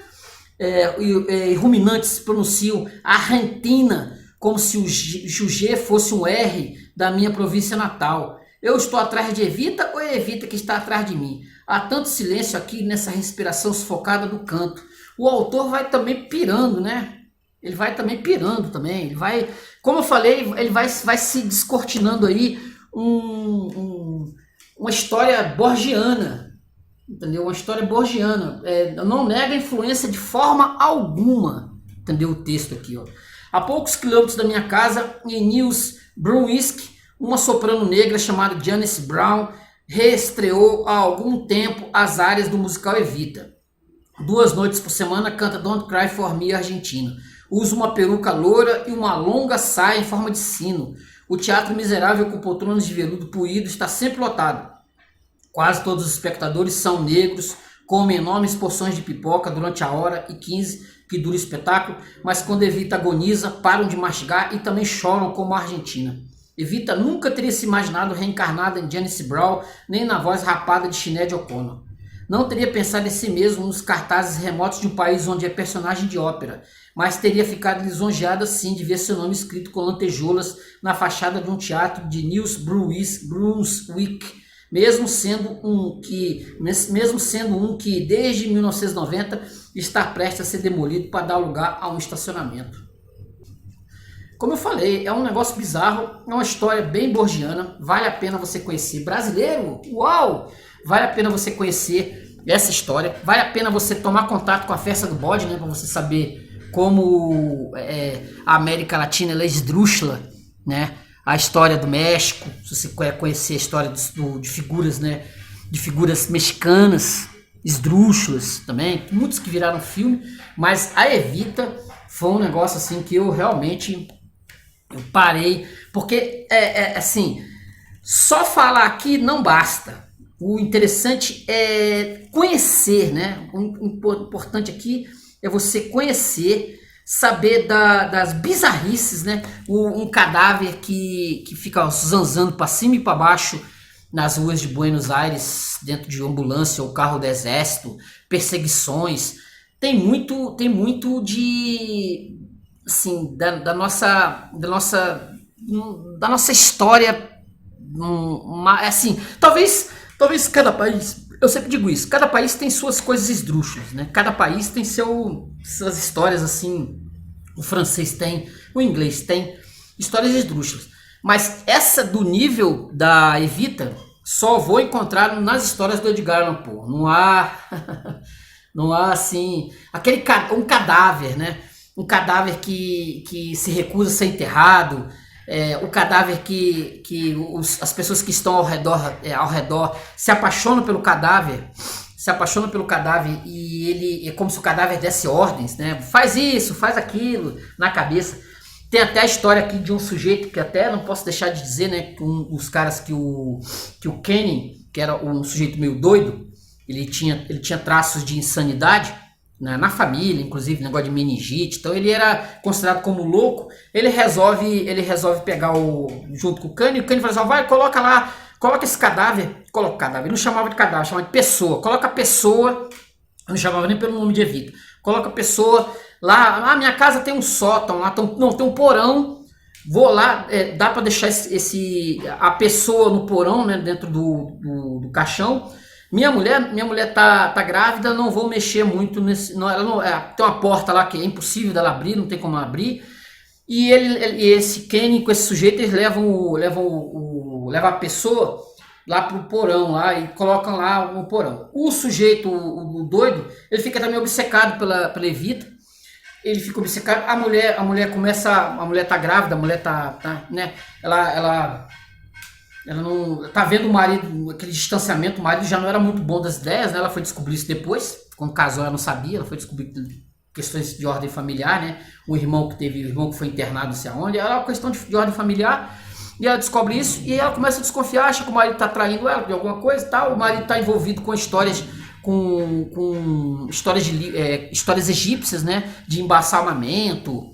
E ruminantes pronunciam Argentina, como se o G fosse um R da minha província natal. Eu estou atrás de Evita ou é Evita que está atrás de mim? Há tanto silêncio aqui nessa respiração sufocada do canto. O autor vai também pirando, né? Ele vai também pirando também. Ele vai, como eu falei, ele vai se descortinando aí uma história borgiana. Entendeu? Uma história borgiana. Não nega a influência de forma alguma. Entendeu? O texto aqui, ó. A poucos quilômetros da minha casa, em News Brunswick, uma soprano negra chamada Janice Brown reestreou há algum tempo as áreas do musical Evita. 2 noites por semana canta Don't Cry For Me, Argentina. Usa uma peruca loura e uma longa saia em forma de sino. O teatro miserável com poltronas de veludo puído está sempre lotado. Quase todos os espectadores são negros, comem enormes porções de pipoca durante a hora e 15 que dura o espetáculo, mas quando Evita agoniza, param de mastigar e também choram como a Argentina. Evita nunca teria se imaginado reencarnada em Janice Brown, nem na voz rapada de Sinéad O'Connor. Não teria pensado em si mesmo nos cartazes remotos de um país onde é personagem de ópera, mas teria ficado lisonjeada sim de ver seu nome escrito com lantejoulas na fachada de um teatro de News Brunswick, mesmo sendo um que desde 1990 está prestes a ser demolido para dar lugar a um estacionamento. Como eu falei, é um negócio bizarro, é uma história bem borgiana, vale a pena você conhecer. Brasileiro? Uau! Vale a pena você conhecer essa história, vale a pena você tomar contato com a festa do bode, né, para você saber como a América Latina ela é esdrúxula, né? A história do México, se você quer conhecer a história de figuras, né, de figuras mexicanas, esdrúxulas também, muitos que viraram filme, mas a Evita foi um negócio assim que eu realmente parei, porque assim, só falar aqui não basta. O interessante é conhecer, né? O importante aqui é você conhecer, saber das bizarrices, né? Um cadáver que fica zanzando para cima e para baixo nas ruas de Buenos Aires, dentro de ambulância ou carro do exército, perseguições. Tem muito de, assim, da nossa história, assim, talvez cada país, eu sempre digo isso, cada país tem suas coisas esdrúxulas, né? Cada país tem suas histórias, assim. O francês tem, o inglês tem histórias esdrúxulas, mas essa do nível da Evita só vou encontrar nas histórias do Edgar Allan Poe. Não há não há, assim, um cadáver, né? Um cadáver que se recusa a ser enterrado, o cadáver que as pessoas que estão ao redor se apaixonam pelo cadáver, e ele é como se o cadáver desse ordens, né? Faz isso, faz aquilo na cabeça. Tem até a história aqui de um sujeito que até não posso deixar de dizer, né? Que os caras que o Kenny, que era um sujeito meio doido, ele tinha traços de insanidade, né, na família, inclusive negócio de meningite, então ele era considerado como louco. Ele resolve pegar junto com o Kenny fala assim: vai, coloca esse cadáver, coloca o cadáver, ele não chamava de cadáver, chamava de pessoa, coloca a pessoa, não chamava nem pelo nome de Evita, coloca a pessoa lá, minha casa tem um sótão, lá tem um porão, vou lá, dá para deixar a pessoa no porão, né, dentro do caixão. Minha mulher tá grávida, não vou mexer muito nesse. Tem uma porta lá que é impossível dela abrir, não tem como abrir. E esse Kenny com esse sujeito, eles levam a pessoa lá pro porão lá e colocam lá no porão. O sujeito, o doido, ele fica também obcecado pela Evita. Ele fica obcecado. A mulher tá grávida, a mulher tá né? Ela não tá vendo o marido, aquele distanciamento. O marido já não era muito bom das ideias, né? Ela foi descobrir isso depois, quando casou ela não sabia, ela foi descobrir questões de ordem familiar, né? O irmão que foi internado, não sei aonde, era uma questão de ordem familiar, e ela descobre isso e ela começa a desconfiar, acha que o marido tá traindo ela de alguma coisa e tal. O marido tá envolvido com histórias histórias egípcias, né? De embalsamamento.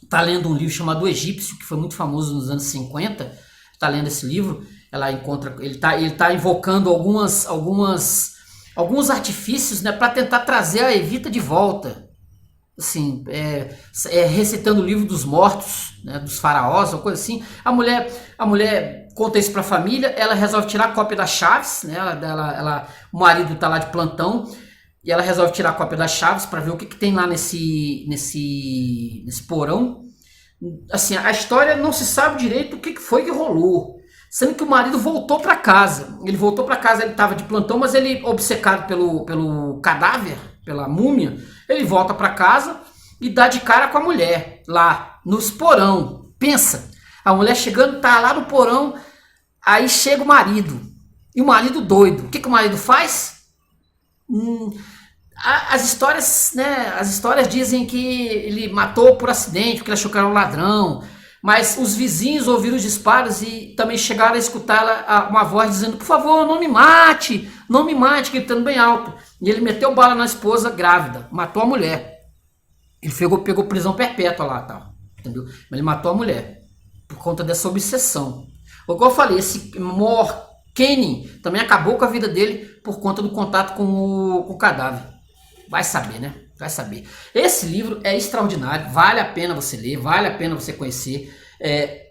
Tá lendo um livro chamado O Egípcio, que foi muito famoso nos anos 50. Tá lendo esse livro, ele tá invocando alguns artifícios, né, para tentar trazer a Evita de volta, assim, recitando o livro dos mortos, né, dos faraós, uma coisa assim. A mulher conta isso para a família, ela resolve tirar a cópia das chaves, né, o marido tá lá de plantão e ela resolve tirar a cópia das chaves para ver o que tem lá nesse porão. Assim, a história não se sabe direito o que foi que rolou, sendo que o marido voltou para casa. Ele estava de plantão, mas ele, obcecado pelo cadáver, pela múmia, ele volta para casa e dá de cara com a mulher lá nos porão. Pensa, a mulher chegando, tá lá no porão, aí chega o marido, e o marido doido. O que o marido faz? As histórias dizem que ele matou por acidente, porque ele achou que era um ladrão, mas os vizinhos ouviram os disparos e também chegaram a escutar uma voz dizendo: por favor, não me mate, gritando bem alto. E ele meteu bala na esposa grávida, matou a mulher. Ele pegou prisão perpétua lá, tal, entendeu? Mas ele matou a mulher por conta dessa obsessão. Como eu falei, esse Kenny também acabou com a vida dele por conta do contato com o cadáver. Vai saber, né? Vai saber. Esse livro é extraordinário, vale a pena você ler, vale a pena você conhecer.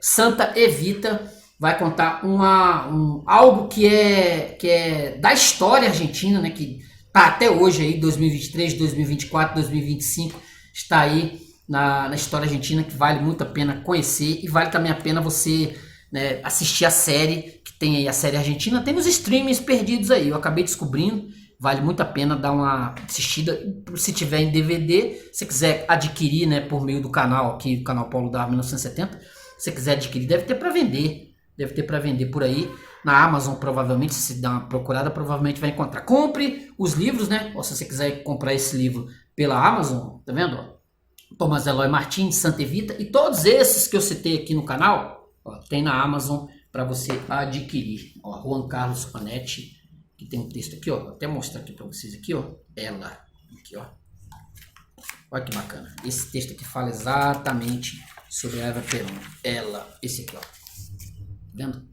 Santa Evita vai contar algo que é da história argentina, né? Que tá até hoje aí, 2023, 2024, 2025, está aí na história argentina, que vale muito a pena conhecer e vale também a pena você, né, assistir a série, que tem aí a série argentina, tem nos streamings perdidos aí, eu acabei descobrindo. Vale muito a pena dar uma assistida. Se tiver em DVD, se quiser adquirir, né, por meio do canal aqui, do canal Paulo Darwin 1970, se você quiser adquirir, deve ter para vender por aí na Amazon, provavelmente. Se você dar uma procurada, provavelmente vai encontrar. Compre os livros, né? Ou se você quiser comprar esse livro pela Amazon, tá vendo? Thomas Eloy Martins, Santa Evita, e todos esses que eu citei aqui no canal, tem na Amazon para você adquirir. Juan Carlos Panetti, que tem um texto aqui, ó. Vou até mostrar aqui para vocês aqui, ó. Ela, aqui, ó. Olha que bacana. Esse texto aqui fala exatamente sobre a Eva Peron. Ela, esse aqui, ó. Tá vendo?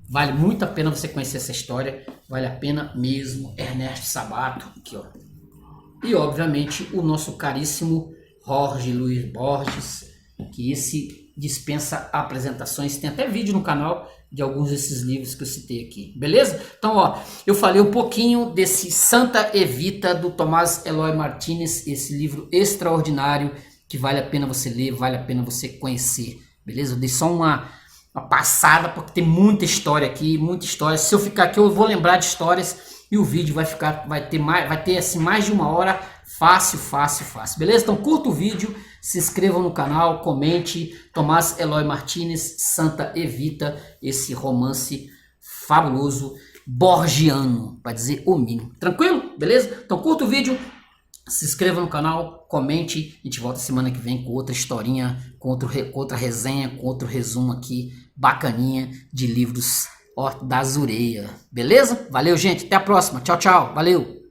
Vale muito a pena você conhecer essa história. Vale a pena mesmo. Ernesto Sabato, aqui, ó. E, obviamente, o nosso caríssimo Jorge Luiz Borges, que esse dispensa apresentações. Tem até vídeo no canal de alguns desses livros que eu citei aqui. Beleza? Então, ó, eu falei um pouquinho desse Santa Evita, do Tomás Eloy Martínez. Esse livro extraordinário que vale a pena você ler, vale a pena você conhecer. Beleza? Eu dei só uma passada, porque tem muita história aqui, muita história. Se eu ficar aqui, eu vou lembrar de histórias e o vídeo vai ter assim mais de 1 hora, fácil. Beleza? Então curta o vídeo, se inscreva no canal, comente. Tomás Eloy Martínez, Santa Evita, esse romance fabuloso, borgiano, para dizer o mínimo. Tranquilo? Beleza? Então curta o vídeo, se inscreva no canal, comente. A gente volta semana que vem com outra historinha, com outra resenha, com outro resumo aqui bacaninha de livros da Azureia. Beleza? Valeu, gente. Até a próxima. Tchau, tchau. Valeu.